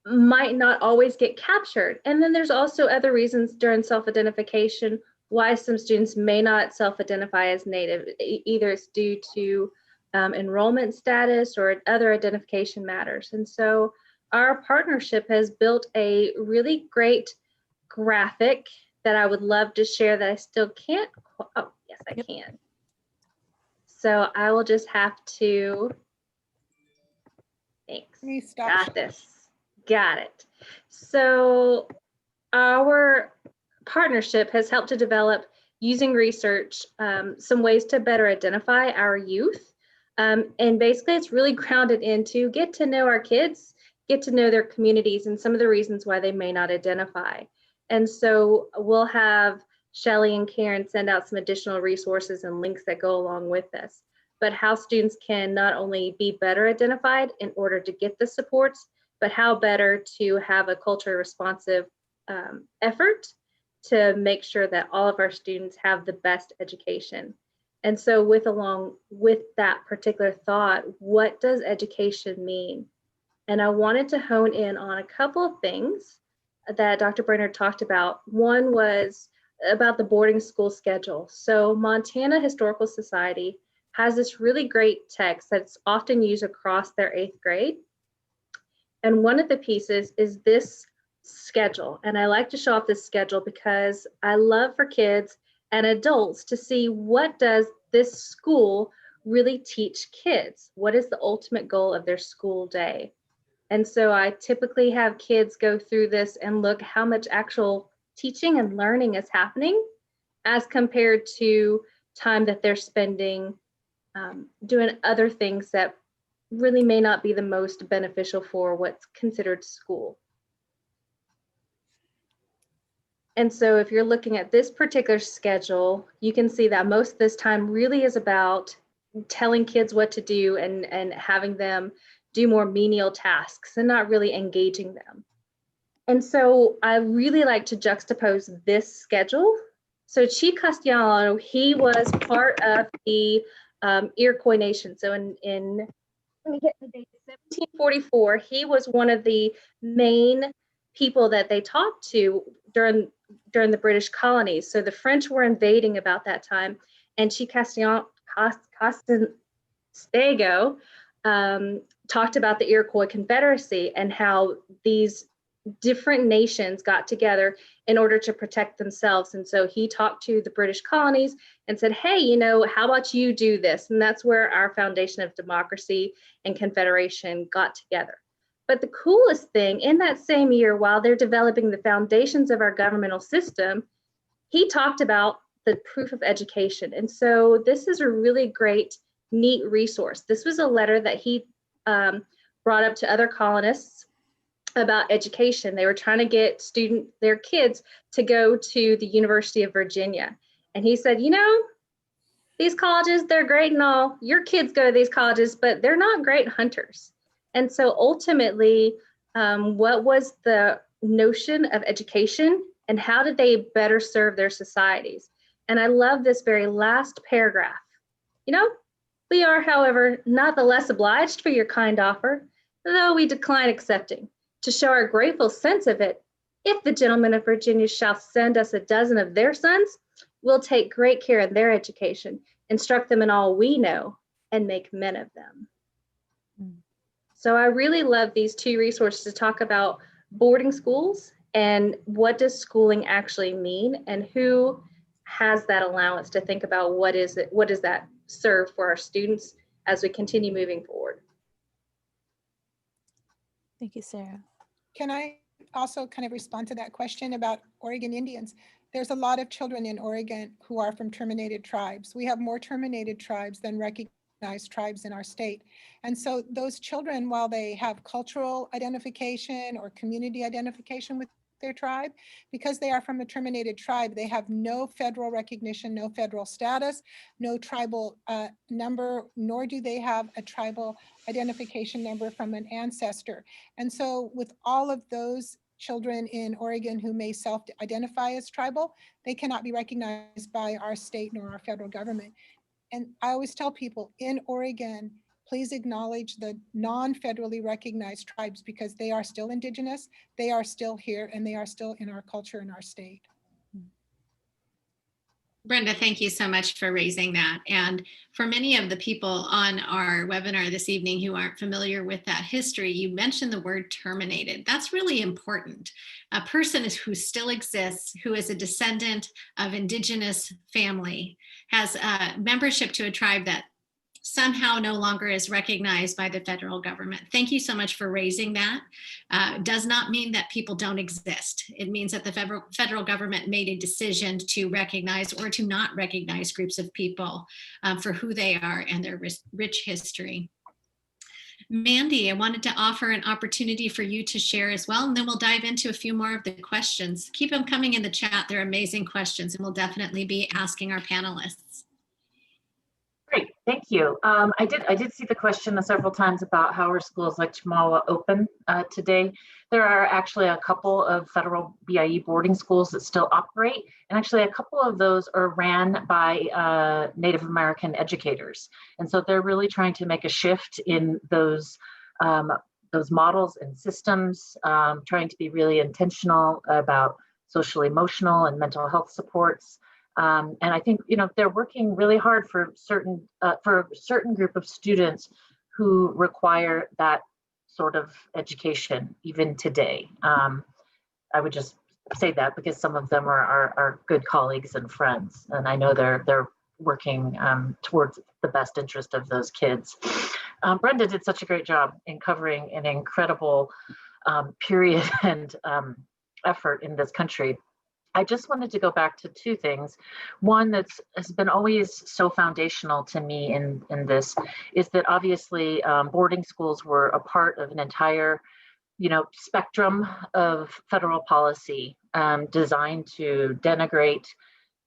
might not always get captured. And then there's also other reasons during self-identification why some students may not self-identify as Native. Either it's due to enrollment status or other identification matters. And so our partnership has built a really great graphic that I would love to share that I still can't. Oh, yes, I can. So I will just have to, thanks. Got this. Got it. So our partnership has helped to develop, using research, some ways to better identify our youth. And basically it's really grounded into get to know our kids, get to know their communities and some of the reasons why they may not identify. And so we'll have Shelly and Karen send out some additional resources and links that go along with this, but how students can not only be better identified in order to get the supports, but how better to have a culturally responsive effort to make sure that all of our students have the best education. And so along with that particular thought, what does education mean? And I wanted to hone in on a couple of things that Dr. Brainard talked about. One was about the boarding school schedule. So Montana Historical Society has this really great text that's often used across their 8th grade. And one of the pieces is this schedule. And I like to show off this schedule because I love for kids and adults to see what does this school really teach kids? What is the ultimate goal of their school day? And so I typically have kids go through this and look how much actual teaching and learning is happening as compared to time that they're spending doing other things that really may not be the most beneficial for what's considered school. And so if you're looking at this particular schedule, you can see that most of this time really is about telling kids what to do and having them do more menial tasks and not really engaging them. And so I really like to juxtapose this schedule. So Chief Castellano, he was part of the Iroquois Nation. So in let me get the date, 1744, he was one of the main people that they talked to during the British colonies. So the French were invading about that time, and Chief Castellano talked about the Iroquois Confederacy and how these different nations got together in order to protect themselves. And so he talked to the British colonies and said, hey, you know, how about you do this? And that's where our foundation of democracy and confederation got together. But the coolest thing, in that same year, while they're developing the foundations of our governmental system, he talked about the proof of education. And so this is a really great, neat resource. This was a letter that he brought up to other colonists about education. They were trying to get their kids to go to the University of Virginia. And he said, you know, these colleges, they're great and all. Your kids go to these colleges, but they're not great hunters. And so ultimately, what was the notion of education and how did they better serve their societies? And I love this very last paragraph. You know, we are, however, not the less obliged for your kind offer, though we decline accepting. To show our grateful sense of it, if the gentlemen of Virginia shall send us a dozen of their sons, we'll take great care of their education, instruct them in all we know, and make men of them. So I really love these two resources to talk about boarding schools and what does schooling actually mean and who has that allowance to think about what does that serve for our students as we continue moving forward. Thank you, Sarah. Can I also kind of respond to that question about Oregon Indians? There's a lot of children in Oregon who are from terminated tribes. We have more terminated tribes than recognized tribes in our state. And so those children, while they have cultural identification or community identification with their tribe, because they are from a terminated tribe, they have no federal recognition, no federal status, no tribal number, nor do they have a tribal identification number from an ancestor. And so with all of those children in Oregon who may self-identify as tribal, they cannot be recognized by our state nor our federal government. And I always tell people in Oregon, please acknowledge the non-federally recognized tribes because they are still indigenous, they are still here, and they are still in our culture in our state. Brenda, thank you so much for raising that. And for many of the people on our webinar this evening who aren't familiar with that history, you mentioned the word terminated. That's really important. A person who still exists, who is a descendant of indigenous family, has membership to a tribe that somehow no longer is recognized by the federal government. Thank you so much for raising that. Does not mean that people don't exist. It means that the federal government made a decision to recognize or to not recognize groups of people for who they are and their rich history. Mandy, I wanted to offer an opportunity for you to share as well, and then we'll dive into a few more of the questions. Keep them coming in the chat. They're amazing questions, and we'll definitely be asking our panelists. Great, thank you. I did see the question several times about how are schools like Chemawa open today. There are actually a couple of federal BIE boarding schools that still operate, and actually a couple of those are ran by Native American educators. And so they're really trying to make a shift in those models and systems, trying to be really intentional about social, emotional, and mental health supports. And I think, you know, they're working really hard for a certain group of students who require that sort of education even today. I would just say that because some of them are good colleagues and friends, and I know they're working towards the best interest of those kids. Brenda did such a great job in covering an incredible period and effort in this country. I just wanted to go back to two things. One has been always so foundational to me in this is that obviously boarding schools were a part of an entire, you know, spectrum of federal policy designed to denigrate,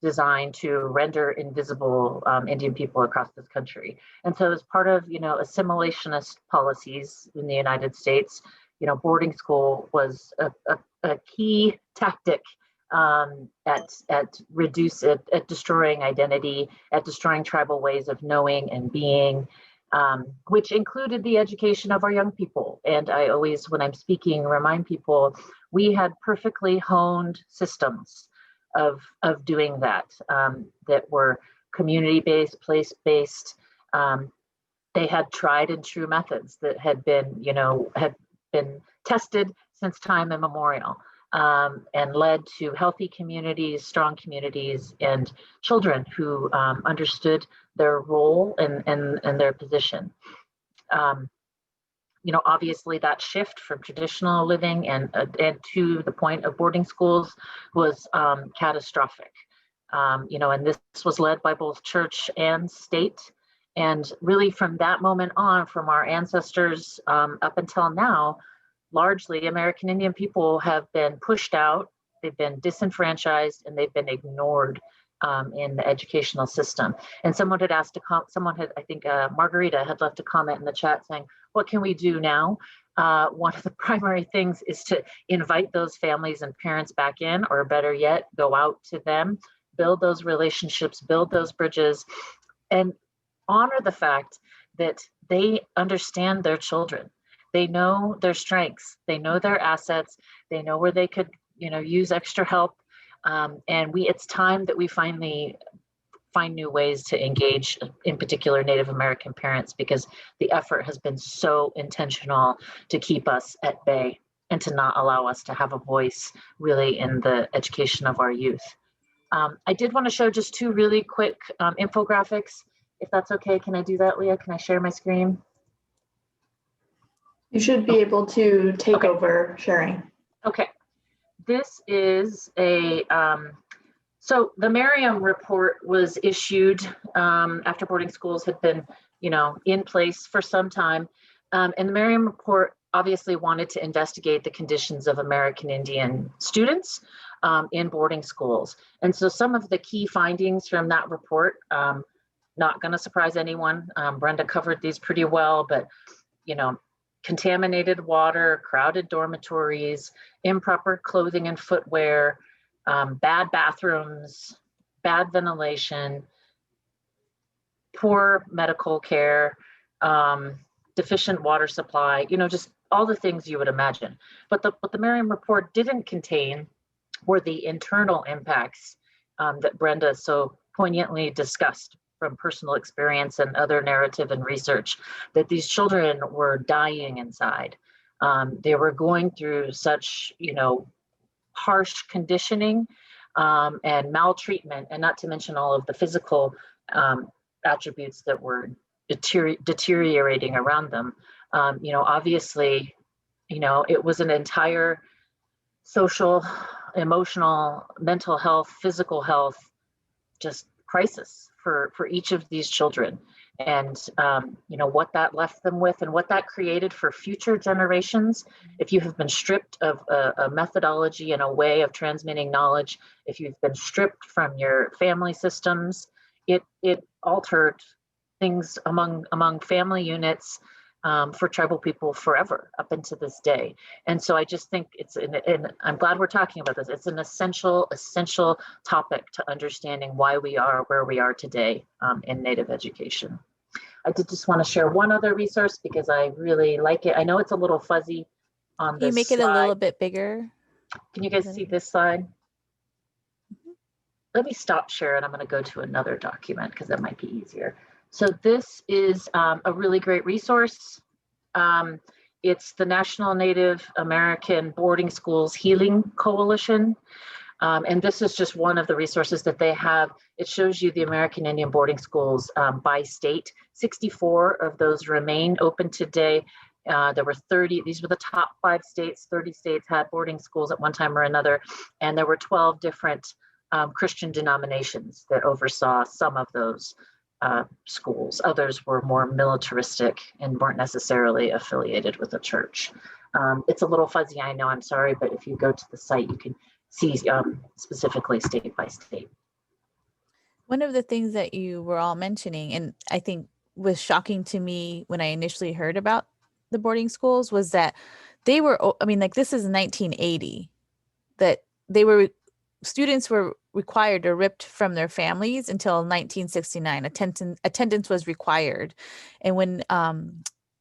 designed to render invisible Indian people across this country. And so as part of, you know, assimilationist policies in the United States, you know, boarding school was a key tactic at destroying identity, at destroying tribal ways of knowing and being, which included the education of our young people. And I always, when I'm speaking, remind people we had perfectly honed systems of doing that, that were community-based, place-based. They had tried and true methods that had been, you know, had been tested since time immemorial, and led to healthy communities, strong communities, and children who understood their role and their position. Obviously that shift from traditional living and to the point of boarding schools was catastrophic. And this was led by both church and state. And really from that moment on, from our ancestors up until now, largely American Indian people have been pushed out, they've been disenfranchised, and they've been ignored in the educational system. And someone had asked I think Margarita had left a comment in the chat saying, what can we do now? One of the primary things is to invite those families and parents back in, or better yet, go out to them, build those relationships, build those bridges, and honor the fact that they understand their children. They know their strengths, they know their assets, they know where they could, use extra help. And it's time that we finally find new ways to engage, in particular, Native American parents, because the effort has been so intentional to keep us at bay and to not allow us to have a voice really in the education of our youth. I did want to show just two really quick infographics. If that's okay, can I do that, Leah? Can I share my screen? You should be able to take over sharing. Okay. This is so the Merriam report was issued after boarding schools had been, in place for some time. And the Merriam report obviously wanted to investigate the conditions of American Indian students in boarding schools. And so some of the key findings from that report, not going to surprise anyone. Brenda covered these pretty well, but, contaminated water, crowded dormitories, improper clothing and footwear, bad bathrooms, bad ventilation, poor medical care, deficient water supply, just all the things you would imagine. But the Merriam report didn't contain were the internal impacts that Brenda so poignantly discussed from personal experience and other narrative and research, that these children were dying inside. They were going through such, harsh conditioning and maltreatment, and not to mention all of the physical attributes that were deteriorating around them. Obviously, it was an entire social, emotional, mental health, physical health, just crisis for each of these children. And what that left them with and what that created for future generations. If you have been stripped of a methodology and a way of transmitting knowledge, if you've been stripped from your family systems, it altered things among family units for tribal people forever up into this day. And so I just think and I'm glad we're talking about this. It's an essential topic to understanding why we are where we are today in Native education. I did just want to share one other resource because I really like it. I know it's a little fuzzy on this. Can you make it a little bit bigger? Can you guys see this slide? Mm-hmm. Let me stop sharing. I'm going to go to another document because that might be easier. So this is a really great resource. It's the National Native American Boarding Schools Healing Coalition. And this is just one of the resources that they have. It shows you the American Indian boarding schools by state. 64 of those remain open today. There were 30, these were the top 5 states. 30 states had boarding schools at one time or another. And there were 12 different Christian denominations that oversaw some of those schools. Others were more militaristic and weren't necessarily affiliated with a church. It's a little fuzzy, I know, I'm sorry, but if you go to the site, you can see specifically state by state. One of the things that you were all mentioning, and I think was shocking to me when I initially heard about the boarding schools, was that they were, this is 1980, that students were required or ripped from their families until 1969. Attendance was required. And when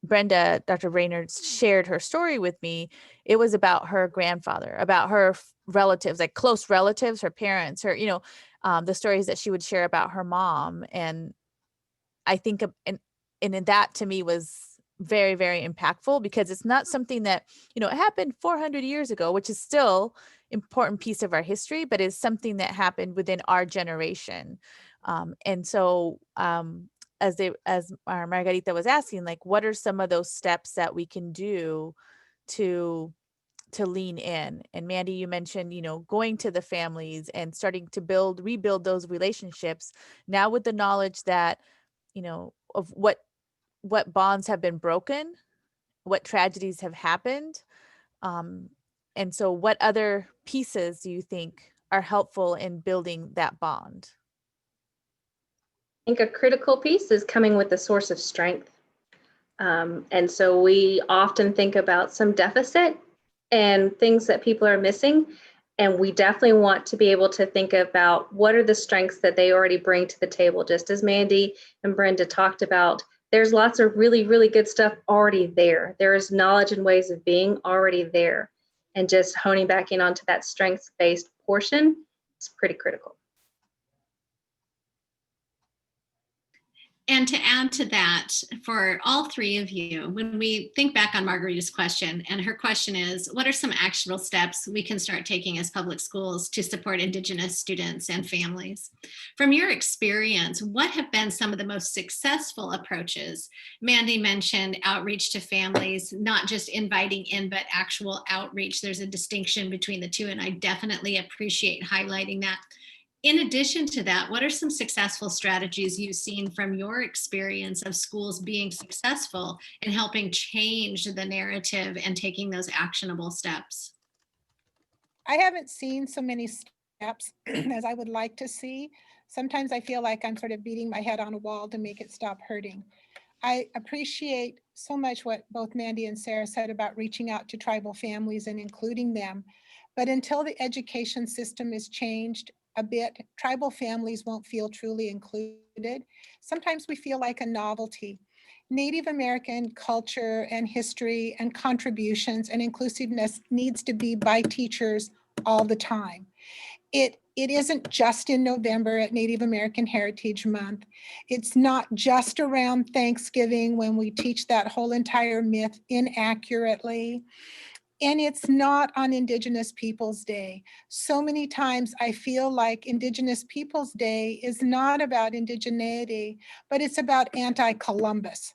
Brenda, Dr. Brainard, shared her story with me, it was about her grandfather, about her relatives, like close relatives, her parents, her, the stories that she would share about her mom. And I think, and that to me was very, very impactful, because it's not something that, you know, it happened 400 years ago, which is still important piece of our history, but is something that happened within our generation. And so as our Margarita was asking, like, what are some of those steps that we can do to lean in? And Mandy, you mentioned, you know, going to the families and starting to rebuild those relationships now with the knowledge that, you know, of what bonds have been broken, what tragedies have happened. And so what other pieces do you think are helpful in building that bond? I think a critical piece is coming with a source of strength. And so we often think about some deficit and things that people are missing. And we definitely want to be able to think about what are the strengths that they already bring to the table. Just as Mandy and Brenda talked about, there's lots of really, really good stuff already there. There is knowledge and ways of being already there. And just honing back in onto that strengths-based portion is pretty critical. And to add to that, for all three of you, when we think back on Margarita's question, and her question is, what are some actionable steps we can start taking as public schools to support Indigenous students and families? From your experience, what have been some of the most successful approaches? Mandy mentioned outreach to families, not just inviting in, but actual outreach. There's a distinction between the two, and I definitely appreciate highlighting that. In addition to that, what are some successful strategies you've seen from your experience of schools being successful in helping change the narrative and taking those actionable steps? I haven't seen so many steps as I would like to see. Sometimes I feel like I'm sort of beating my head on a wall to make it stop hurting. I appreciate so much what both Mandy and Sarah said about reaching out to tribal families and including them. But until the education system is changed a bit, tribal families won't feel truly included. Sometimes we feel like a novelty. Native American culture and history and contributions and inclusiveness needs to be by teachers all the time. It isn't just in November at Native American Heritage Month. It's not just around Thanksgiving when we teach that whole entire myth inaccurately. And it's not on Indigenous Peoples Day. So many times I feel like Indigenous Peoples Day is not about indigeneity, but it's about anti-Columbus.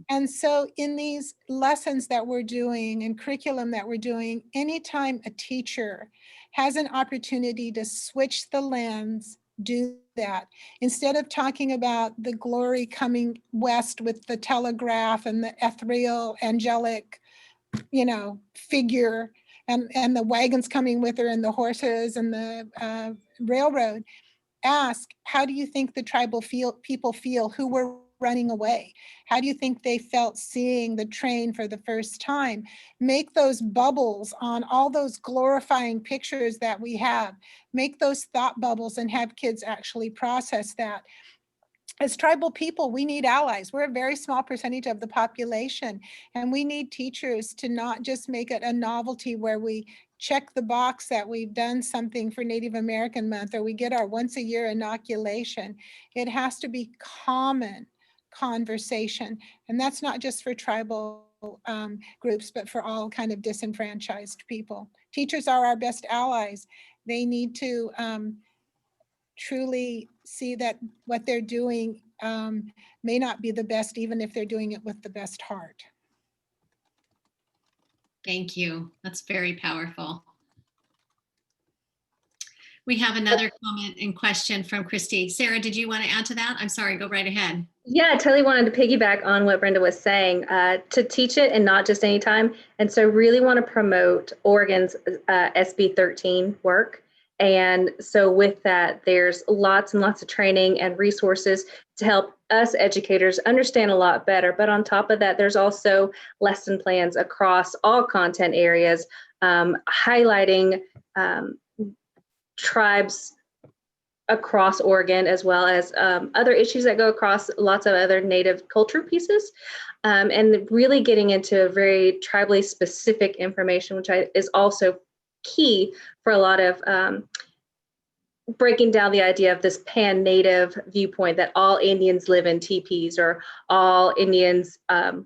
And so in these lessons that we're doing and curriculum that we're doing, anytime a teacher has an opportunity to switch the lens, do that. Instead of talking about the glory coming west with the telegraph and the ethereal, angelic, you know, figure and the wagons coming with her and the horses and the railroad, ask, how do you think the tribal people feel who were running away? How do you think they felt seeing the train for the first time? Make those bubbles on all those glorifying pictures that we have. Make those thought bubbles and have kids actually process that. As tribal people, we need allies. We're a very small percentage of the population, and we need teachers to not just make it a novelty where we check the box that we've done something for Native American Month or we get our once a year inoculation. It has to be common conversation, and that's not just for tribal groups, but for all kind of disenfranchised people. Teachers are our best allies. They need to truly see that what they're doing may not be the best, even if they're doing it with the best heart. Thank you. That's very powerful. We have another comment and question from Christy. Sarah, did you want to add to that? I'm sorry, go right ahead. Yeah, I totally wanted to piggyback on what Brenda was saying, to teach it and not just anytime. And so really want to promote Oregon's SB 13 work. And so with that, there's lots and lots of training and resources to help us educators understand a lot better. But on top of that, there's also lesson plans across all content areas, highlighting tribes across Oregon, as well as other issues that go across lots of other Native culture pieces, and really getting into very tribally specific information, which is also key for a lot of breaking down the idea of this pan-native viewpoint that all Indians live in teepees, or all Indians,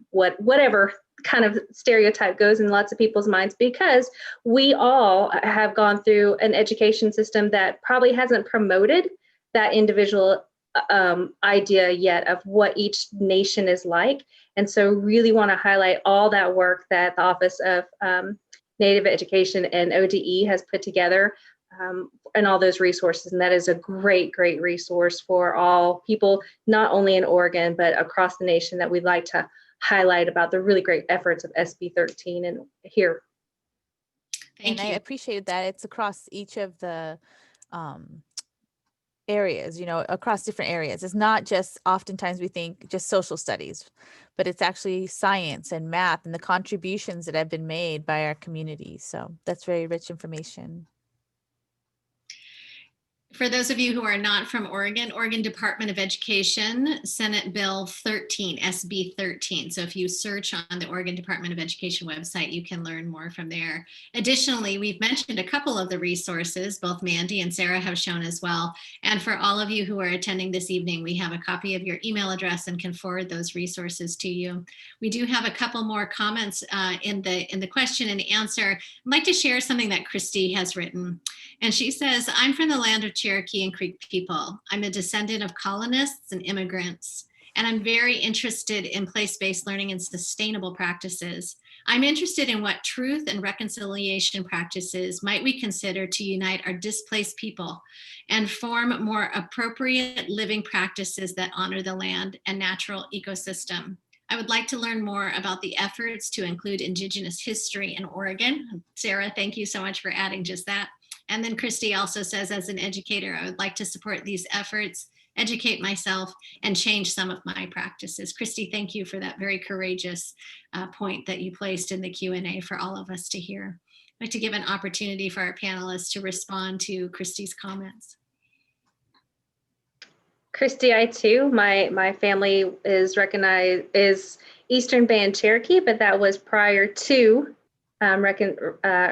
whatever kind of stereotype goes in lots of people's minds, because we all have gone through an education system that probably hasn't promoted that individual idea yet of what each nation is like. And so really want to highlight all that work that the Office of Native Education and ODE has put together, and all those resources. And that is a great, great resource for all people, not only in Oregon, but across the nation, that we'd like to highlight about the really great efforts of SB 13 and here. Thank I you. appreciate that. It's across each of the areas, across different areas. It's not just, oftentimes we think just social studies, but it's actually science and math and the contributions that have been made by our community. So that's very rich information. For those of you who are not from Oregon, Oregon Department of Education, Senate Bill 13, SB 13. So if you search on the Oregon Department of Education website, you can learn more from there. Additionally, we've mentioned a couple of the resources, both Mandy and Sarah have shown as well. And for all of you who are attending this evening, we have a copy of your email address and can forward those resources to you. We do have a couple more comments in the question and answer. I'd like to share something that Christy has written. And she says, I'm from the land of Cherokee and Creek people. I'm a descendant of colonists and immigrants, and I'm very interested in place-based learning and sustainable practices. I'm interested in what truth and reconciliation practices might we consider to unite our displaced people and form more appropriate living practices that honor the land and natural ecosystem. I would like to learn more about the efforts to include Indigenous history in Oregon. Sarah, thank you so much for adding just that. And then Christy also says, as an educator, I would like to support these efforts, educate myself, and change some of my practices. Christy, thank you for that very courageous point that you placed in the Q&A for all of us to hear. I'd like to give an opportunity for our panelists to respond to Christy's comments. Christy, I too, my family is recognized is Eastern Band Cherokee, but that was prior to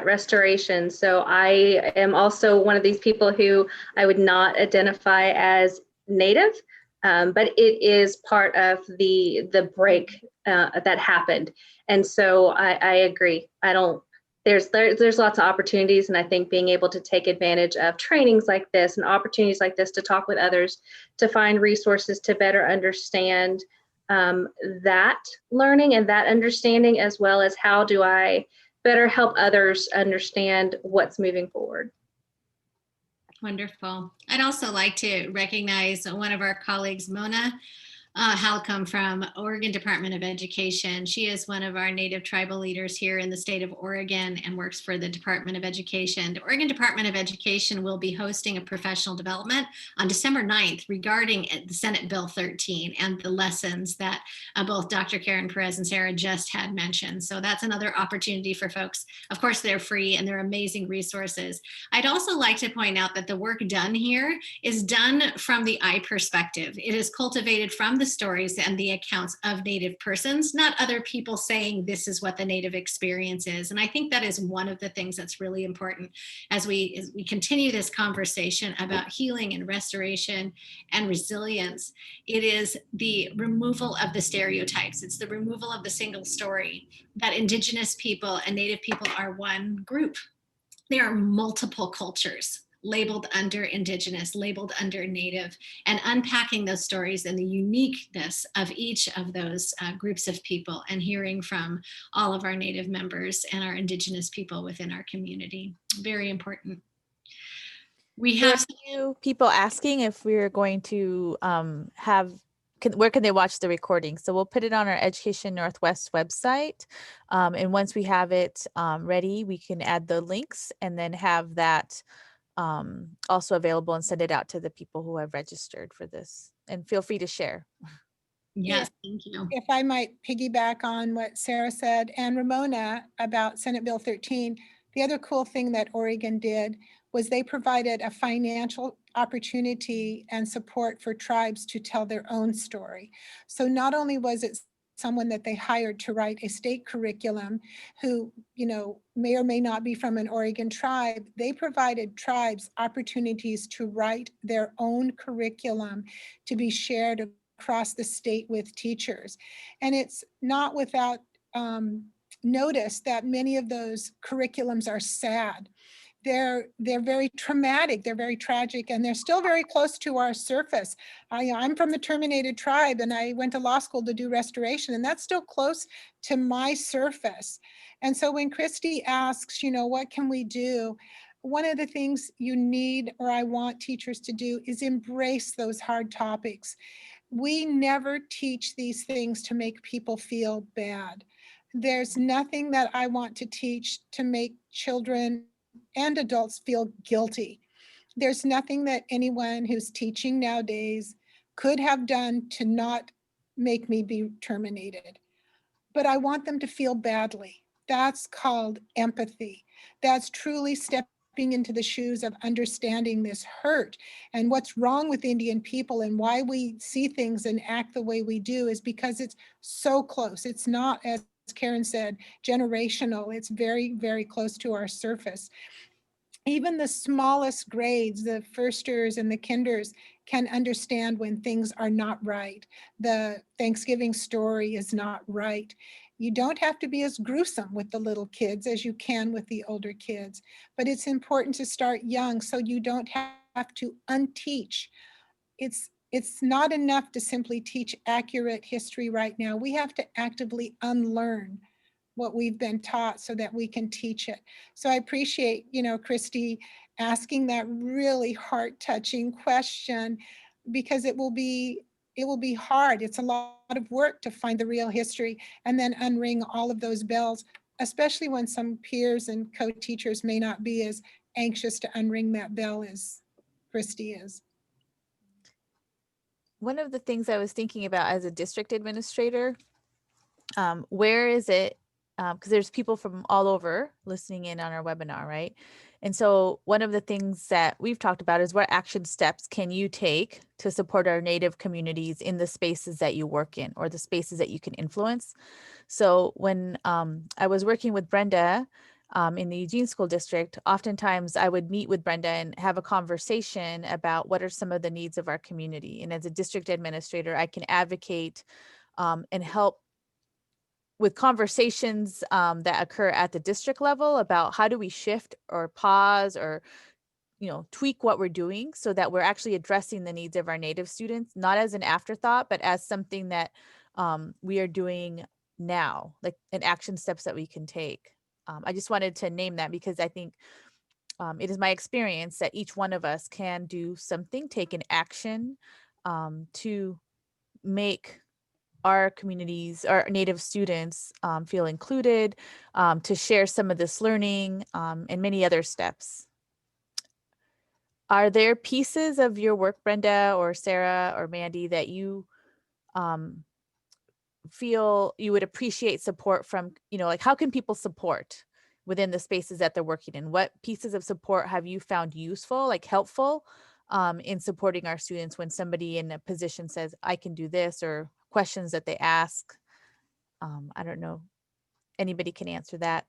restoration. So I am also one of these people who I would not identify as Native, but it is part of the break that happened. And so I agree. There's lots of opportunities, and I think being able to take advantage of trainings like this and opportunities like this to talk with others, to find resources to better understand that learning and that understanding, as well as how do I better help others understand what's moving forward. Wonderful. I'd also like to recognize one of our colleagues, Mona Halcomb from Oregon Department of Education. She is one of our Native tribal leaders here in the state of Oregon and works for the Department of Education. The Oregon Department of Education will be hosting a professional development on December 9th regarding the Senate Bill 13 and the lessons that both Dr. Karen Pérez and Sarah just had mentioned. So that's another opportunity for folks. Of course, they're free and they're amazing resources. I'd also like to point out that the work done here is done from the I perspective. It is cultivated from the stories and the accounts of Native persons, not other people saying this is what the Native experience is. And I think that is one of the things that's really important as we continue this conversation about healing and restoration and resilience. It is the removal of the stereotypes. It's the removal of the single story that Indigenous people and Native people are one group. There are multiple cultures labeled under Indigenous, labeled under Native, and unpacking those stories and the uniqueness of each of those groups of people, and hearing from all of our Native members and our Indigenous people within our community. Very important. We have a few people asking if we're going to where can they watch the recording? So we'll put it on our Education Northwest website. And once we have it ready, we can add the links and then have that also available and send it out to the people who have registered for this. And feel free to share. Yes, thank you. If I might piggyback on what Sarah said and Ramona about Senate Bill 13, the other cool thing that Oregon did was they provided a financial opportunity and support for tribes to tell their own story. So not only was it someone that they hired to write a state curriculum who, may or may not be from an Oregon tribe. They provided tribes opportunities to write their own curriculum to be shared across the state with teachers. And it's not without notice that many of those curriculums are sad. They're very traumatic, they're very tragic, and they're still very close to our surface. I'm from the terminated tribe, and I went to law school to do restoration, and that's still close to my surface. And so when Christy asks, what can we do? One of the things you need, or I want teachers to do, is embrace those hard topics. We never teach these things to make people feel bad. There's nothing that I want to teach to make children and adults feel guilty. There's nothing that anyone who's teaching nowadays could have done to not make me be terminated. But I want them to feel badly. That's called empathy. That's truly stepping into the shoes of understanding this hurt and what's wrong with Indian people, and why we see things and act the way we do is because it's so close. It's not, as Karen said, generational. It's very, very close to our surface. Even the smallest grades, the firsters and the kinders, can understand when things are not right. The Thanksgiving story is not right. You don't have to be as gruesome with the little kids as you can with the older kids, but it's important to start young so you don't have to unteach. It's not enough to simply teach accurate history right now. We have to actively unlearn what we've been taught so that we can teach it. So I appreciate, Christy asking that really heart-touching question, because it will be hard. It's a lot of work to find the real history and then unring all of those bells, especially when some peers and co-teachers may not be as anxious to unring that bell as Christy is. One of the things I was thinking about as a district administrator, where is it? Because there's people from all over listening in on our webinar, right? And so one of the things that we've talked about is what action steps can you take to support our Native communities in the spaces that you work in, or the spaces that you can influence. So when I was working with Brenda in the Eugene School District, oftentimes I would meet with Brenda and have a conversation about what are some of the needs of our community. And as a district administrator, I can advocate and help with conversations that occur at the district level about how do we shift or pause or tweak what we're doing so that we're actually addressing the needs of our Native students, not as an afterthought, but as something that we are doing now, like an action steps that we can take. I just wanted to name that because I think it is my experience that each one of us can do something, take an action to make our communities, our Native students feel included, to share some of this learning and many other steps. Are there pieces of your work, Brenda or Sarah or Mandy, that you feel you would appreciate support from, like how can people support within the spaces that they're working in? What pieces of support have you found useful, like helpful in supporting our students when somebody in a position says, I can do this, or questions that they ask? I don't know. Anybody can answer that.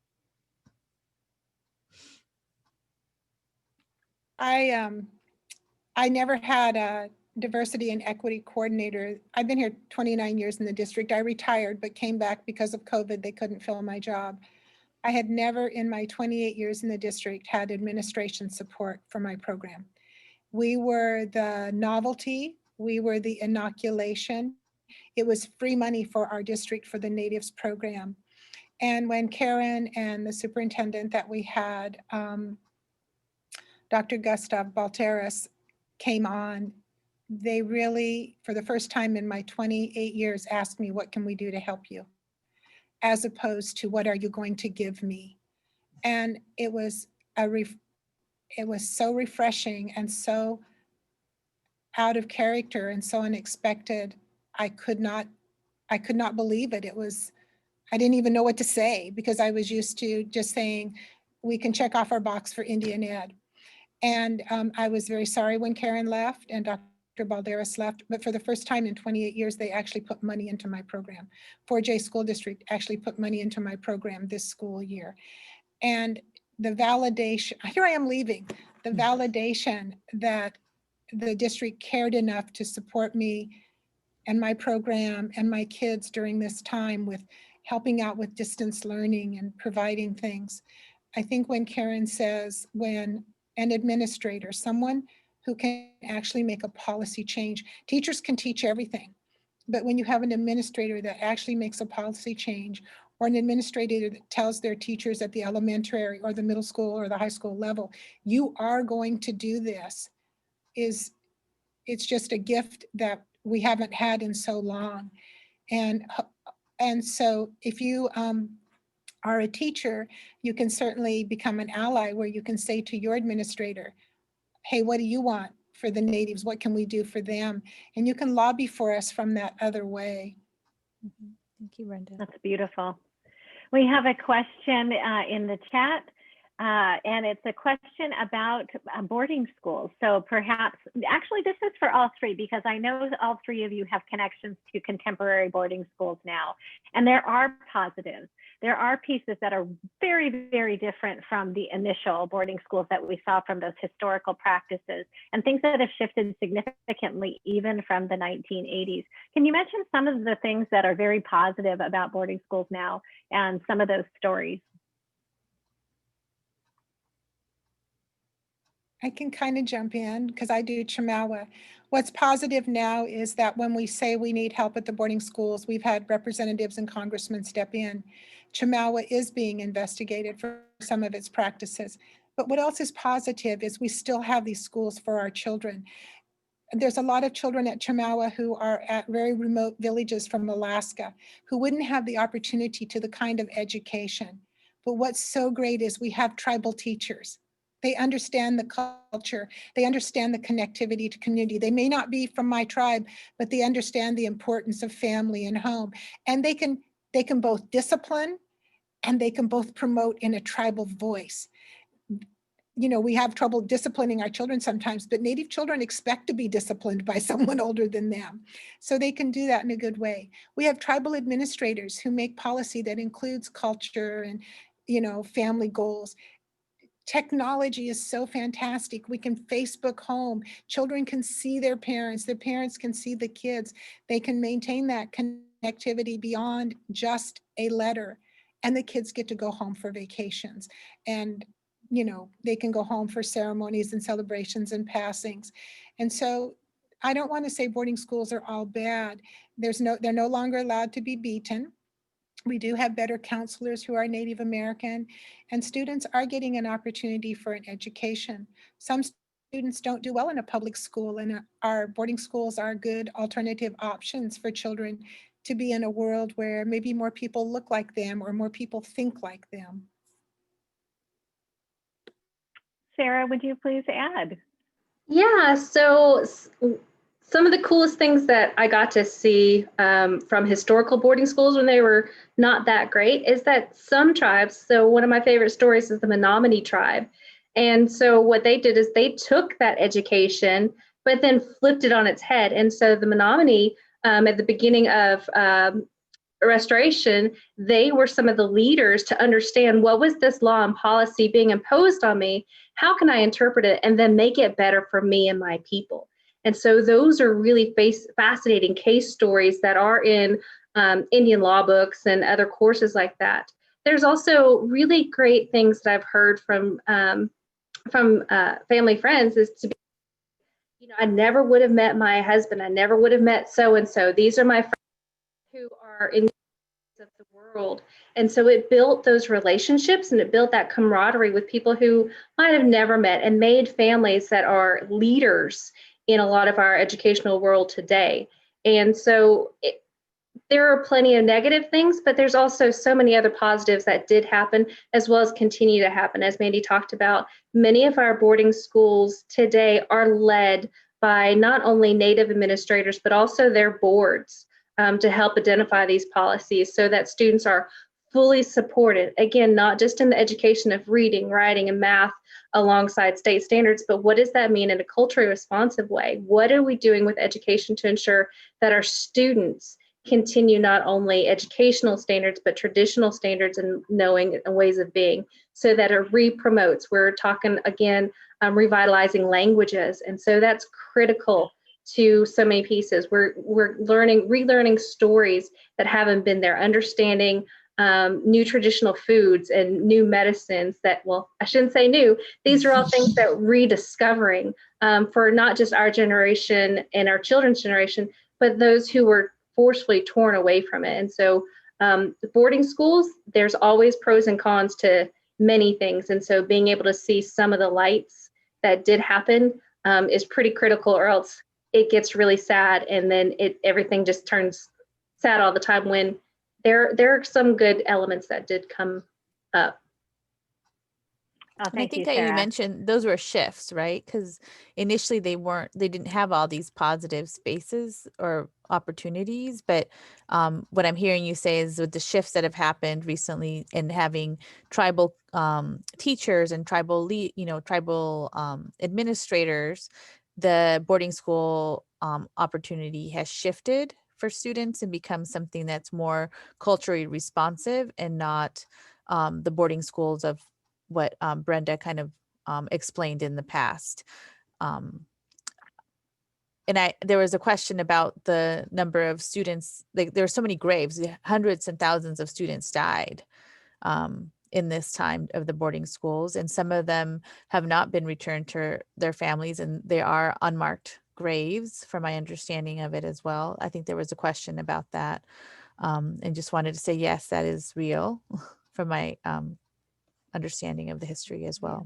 I never had a diversity and equity coordinator. I've been here 29 years in the district. I retired, but came back because of COVID. They couldn't fill my job. I had never in my 28 years in the district had administration support for my program. We were the novelty. We were the inoculation. It was free money for our district for the Natives program. And when Karen and the superintendent that we had, Dr. Gustav Balteras, came on, they really, for the first time in my 28 years, asked me, what can we do to help you? As opposed to, what are you going to give me? And it was so refreshing and so out of character and so unexpected. I could not believe it. I didn't even know what to say, because I was used to just saying, we can check off our box for Indian Ed. And I was very sorry when Karen left and Dr. Balderas left, but for the first time in 28 years, they actually put money into my program. 4J School District actually put money into my program this school year. And the validation, here I am leaving, the validation that the district cared enough to support me and my program and my kids during this time with helping out with distance learning and providing things. I think when Karen says, when an administrator, someone who can actually make a policy change, teachers can teach everything, but when you have an administrator that actually makes a policy change, or an administrator that tells their teachers at the elementary or the middle school or the high school level, you are going to do this, it's just a gift that we haven't had in so long. And so if you are a teacher, you can certainly become an ally where you can say to your administrator, hey, what do you want for the natives? What can we do for them? And you can lobby for us from that other way. Thank you, Brenda. That's beautiful. We have a question in the chat, and it's a question about boarding schools. So perhaps, actually this is for all three, because I know all three of you have connections to contemporary boarding schools now, and there are positives. There are pieces that are very, very different from the initial boarding schools that we saw from those historical practices, and things that have shifted significantly even from the 1980s. Can you mention some of the things that are very positive about boarding schools now and some of those stories? I can kind of jump in because I do Chemawa. What's positive now is that when we say we need help at the boarding schools, we've had representatives and congressmen step in. Chemawa is being investigated for some of its practices. But what else is positive is we still have these schools for our children. There's a lot of children at Chemawa who are at very remote villages from Alaska who wouldn't have the opportunity to the kind of education. But what's so great is we have tribal teachers. They understand the culture. They understand the connectivity to community. They may not be from my tribe, but they understand the importance of family and home. And they can both discipline and they can both promote in a tribal voice. You know, we have trouble disciplining our children sometimes, but Native children expect to be disciplined by someone older than them. So they can do that in a good way. We have tribal administrators who make policy that includes culture and, you know, family goals. Technology is so fantastic. We can Facebook home. Children can see their parents can see the kids. They can maintain that connectivity beyond just a letter. And the kids get to go home for vacations. And, you know, they can go home for ceremonies and celebrations and passings. And so I don't want to say boarding schools are all bad. They're no longer allowed to be beaten. We do have better counselors who are Native American, and students are getting an opportunity for an education. Some students don't do well in a public school, and our boarding schools are good alternative options for children to be in a world where maybe more people look like them or more people think like them. Sarah, would you please add? Yeah, so some of the coolest things that I got to see from historical boarding schools when they were not that great is that some tribes, so one of my favorite stories is the Menominee tribe. And so what they did is they took that education, but then flipped it on its head. And so the Menominee at the beginning of Restoration, they were some of the leaders to understand what was this law and policy being imposed on me? How can I interpret it and then make it better for me and my people? And so those are really fascinating case stories that are in Indian law books and other courses like that. There's also really great things that I've heard from family friends is to be, you know, I never would have met my husband. I never would have met so-and-so. These are my friends who are in of the world. And so it built those relationships and it built that camaraderie with people who might have never met and made families that are leaders in a lot of our educational world today. And so there are plenty of negative things, but there's also so many other positives that did happen as well as continue to happen. As Mandy talked about, many of our boarding schools today are led by not only Native administrators, but also their boards to help identify these policies so that students are fully supported. Again, not just in the education of reading, writing, and math alongside state standards, but what does that mean in a culturally responsive way? What are we doing with education to ensure that our students continue not only educational standards, but traditional standards and knowing and ways of being, so that it re-promotes? We're talking, again, revitalizing languages. And so that's critical to so many pieces. We're relearning stories that haven't been there, understanding new traditional foods and new medicines that, well, I shouldn't say new, these are all things that rediscovering for not just our generation and our children's generation, but those who were forcefully torn away from it. And so boarding schools, there's always pros and cons to many things. And so being able to see some of the lights that did happen is pretty critical, or else it gets really sad. And then everything just turns sad all the time, when there are some good elements that did come up. Oh, And I thank think you, that you Sarah. mentioned those were shifts, right? Because initially they didn't have all these positive spaces or opportunities. But what I'm hearing you say is with the shifts that have happened recently and having tribal teachers and tribal administrators, the boarding school opportunity has shifted for students and become something that's more culturally responsive, and not the boarding schools of what Brenda kind of explained in the past. And there was a question about the number of students. Like, there were so many graves, hundreds and thousands of students died in this time of the boarding schools, and some of them have not been returned to their families, and they are unmarked graves, from my understanding of it as well. I think there was a question about that, and just wanted to say, yes, that is real from my understanding of the history as well.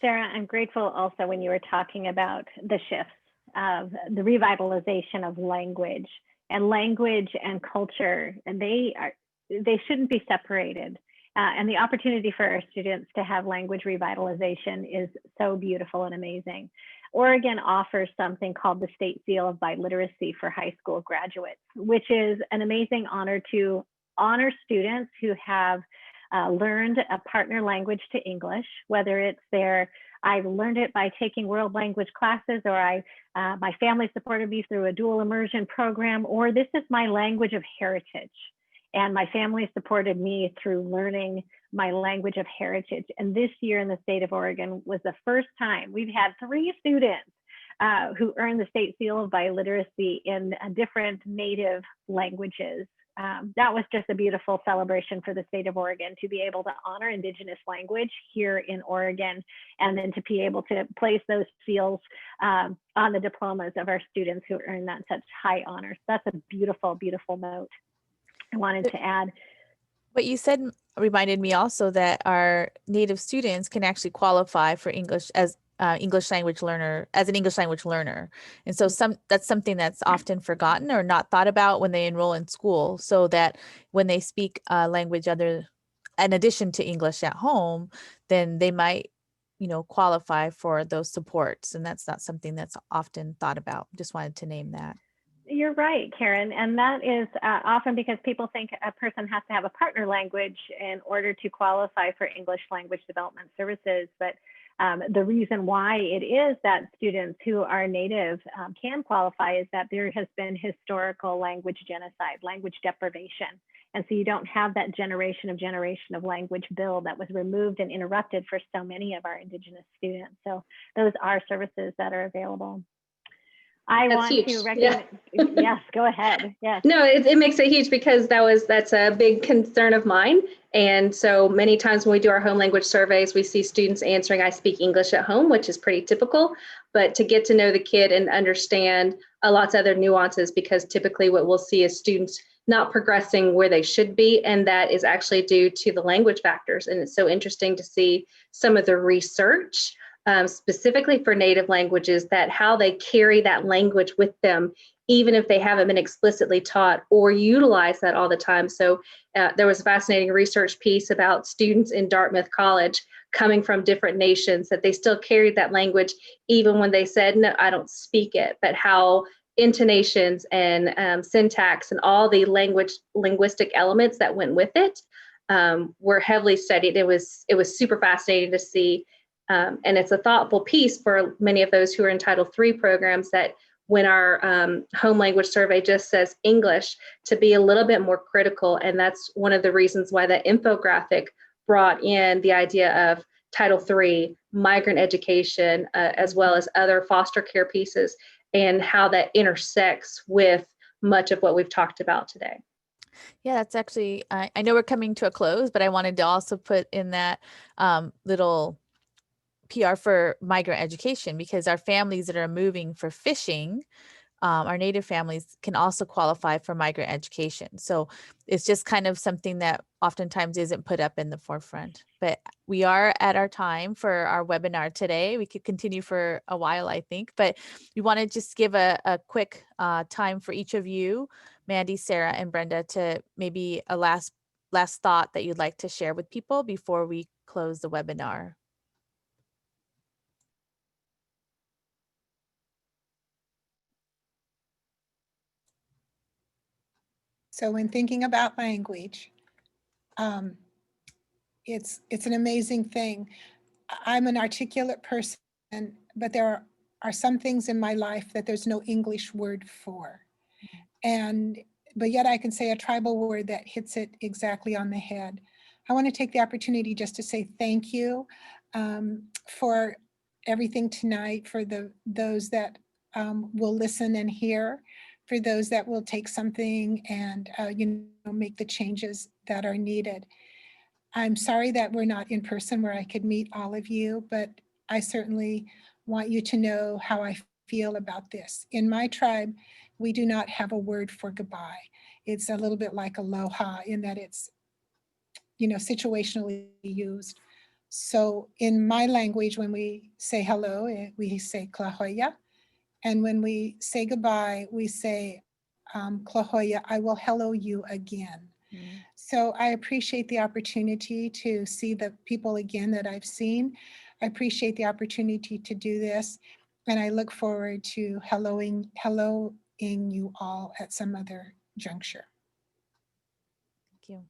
Sarah, I'm grateful also when you were talking about the shifts of the revitalization of language and culture, and they shouldn't be separated. And the opportunity for our students to have language revitalization is so beautiful and amazing. Oregon offers something called the State Seal of Biliteracy for high school graduates, which is an amazing honor to honor students who have learned a partner language to English, whether it's I learned it by taking world language classes, or my family supported me through a dual immersion program, or this is my language of heritage, and my family supported me through learning my language of heritage. And this year in the state of Oregon was the first time we've had 3 students who earned the State Seal of Biliteracy in different native languages. That was just a beautiful celebration for the state of Oregon to be able to honor Indigenous language here in Oregon, and then to be able to place those seals on the diplomas of our students who earn that such high honors. That's a beautiful, beautiful note I wanted to add. What you said reminded me also that our Native students can actually qualify for English as English language learner, as an English language learner. And so that's something that's often forgotten or not thought about when they enroll in school, so that when they speak a language in addition to English at home, then they might, qualify for those supports. And that's not something that's often thought about. Just wanted to name that. You're right, Karen. And that is often because people think a person has to have a partner language in order to qualify for English language development services. But the reason why it is that students who are Native can qualify is that there has been historical language genocide, language deprivation. And so you don't have that generation of language build that was removed and interrupted for so many of our Indigenous students. So those are services that are available. That's want huge. to recommend, yes, go ahead. Yes. No, it makes it huge, because that's a big concern of mine. And so many times when we do our home language surveys, we see students answering, I speak English at home, which is pretty typical, but to get to know the kid and understand lots of other nuances, because typically what we'll see is students not progressing where they should be. And that is actually due to the language factors. And it's so interesting to see some of the research specifically for Native languages, that how they carry that language with them, even if they haven't been explicitly taught or utilize that all the time. So there was a fascinating research piece about students in Dartmouth College coming from different nations, that they still carried that language even when they said, no, I don't speak it, but how intonations and syntax and all the linguistic elements that went with it were heavily studied. It was super fascinating to see. And it's a thoughtful piece for many of those who are in Title III programs, that when our home language survey just says English, to be a little bit more critical. And that's one of the reasons why that infographic brought in the idea of Title III, migrant education, as well as other foster care pieces, and how that intersects with much of what we've talked about today. Yeah, that's actually, I know we're coming to a close, but I wanted to also put in that little PR for migrant education, because our families that are moving for fishing, our Native families, can also qualify for migrant education. So it's just kind of something that oftentimes isn't put up in the forefront. But we are at our time for our webinar today. We could continue for a while, I think, but we want to just give a quick time for each of you, Mandy, Sarah, and Brenda, to maybe a last thought that you'd like to share with people before we close the webinar. So when thinking about language, it's an amazing thing. I'm an articulate person, but there are some things in my life that there's no English word for. But yet I can say a tribal word that hits it exactly on the head. I want to take the opportunity just to say thank you for everything tonight, for those that will listen and hear, for those that will take something and make the changes that are needed. I'm sorry that we're not in person where I could meet all of you, but I certainly want you to know how I feel about this. In my tribe, we do not have a word for goodbye. It's a little bit like aloha in that it's, situationally used. So in my language, when we say hello, we say klahoya. And when we say goodbye, we say klahoya, I will hello you again. Mm-hmm. So I appreciate the opportunity to see the people again that I've seen. I appreciate the opportunity to do this. And I look forward to helloing you all at some other juncture. Thank you.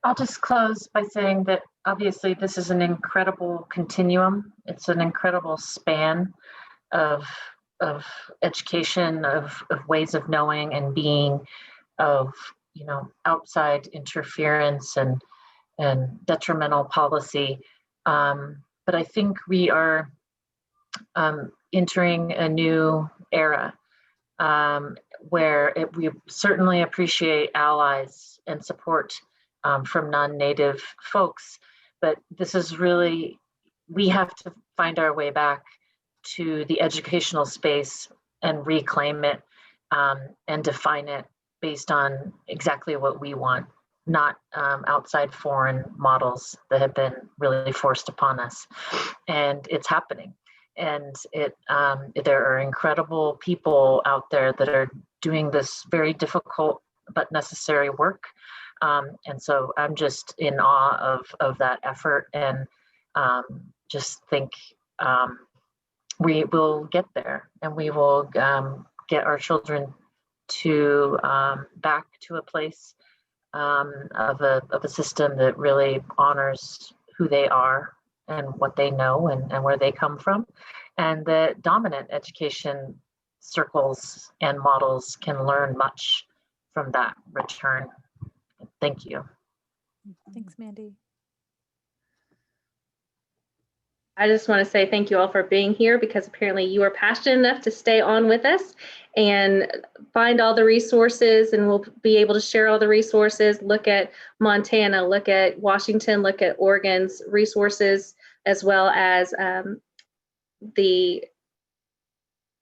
I'll just close by saying that obviously this is an incredible continuum. It's an incredible span of education, of ways of knowing and being, of outside interference and detrimental policy. But I think we are entering a new era where we certainly appreciate allies and support from non-native folks, but this is really, we have to find our way back to the educational space and reclaim it and define it based on exactly what we want, not outside foreign models that have been really forced upon us. And it's happening. And there are incredible people out there that are doing this very difficult but necessary work. And so I'm just in awe of that effort, and just think we will get there, and we will get our children to back to a place of a system that really honors who they are and what they know and where they come from, and that dominant education circles and models can learn much from that return. Thank you. Thanks, Mandy. I just want to say thank you all for being here, because apparently you are passionate enough to stay on with us and find all the resources, and we'll be able to share all the resources, look at Montana, look at Washington, look at Oregon's resources, as well as the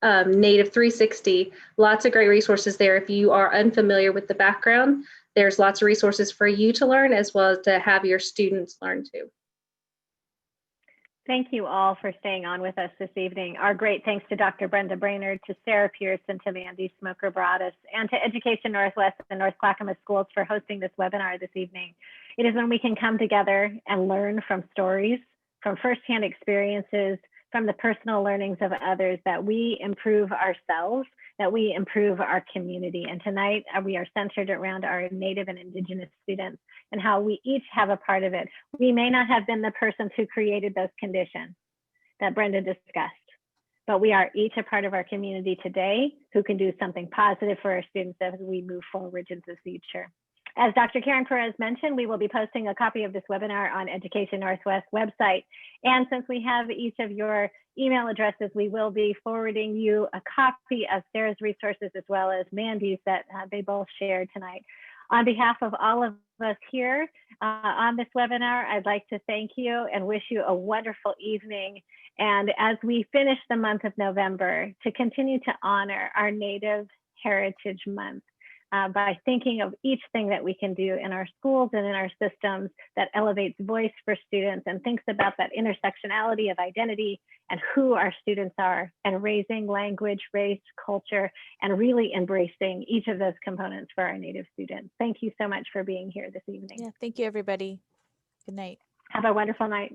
Native 360. Lots of great resources there. If you are unfamiliar with the background, there's lots of resources for you to learn, as well as to have your students learn too. Thank you all for staying on with us this evening. Our great thanks to Dr. Brenda Brainard, to Sarah Pierce, and to Mandy Smoker Broaddus, and to Education Northwest and North Clackamas Schools for hosting this webinar this evening. It is when we can come together and learn from stories, from firsthand experiences, from the personal learnings of others that we improve ourselves, that we improve our community. And tonight we are centered around our Native and Indigenous students and how we each have a part of it. We may not have been the persons who created those conditions that Brenda discussed, but we are each a part of our community today who can do something positive for our students as we move forward into the future. As Dr. Karen Pérez mentioned, we will be posting a copy of this webinar on Education Northwest website. And since we have each of your email addresses, we will be forwarding you a copy of Sarah's resources as well as Mandy's that they both shared tonight. On behalf of all of us here on this webinar, I'd like to thank you and wish you a wonderful evening. And as we finish the month of November, to continue to honor our Native Heritage Month. By thinking of each thing that we can do in our schools and in our systems that elevates voice for students and thinks about that intersectionality of identity and who our students are, and raising language, race, culture, and really embracing each of those components for our Native students. Thank you so much for being here this evening. Yeah, thank you, everybody. Good night. Have a wonderful night.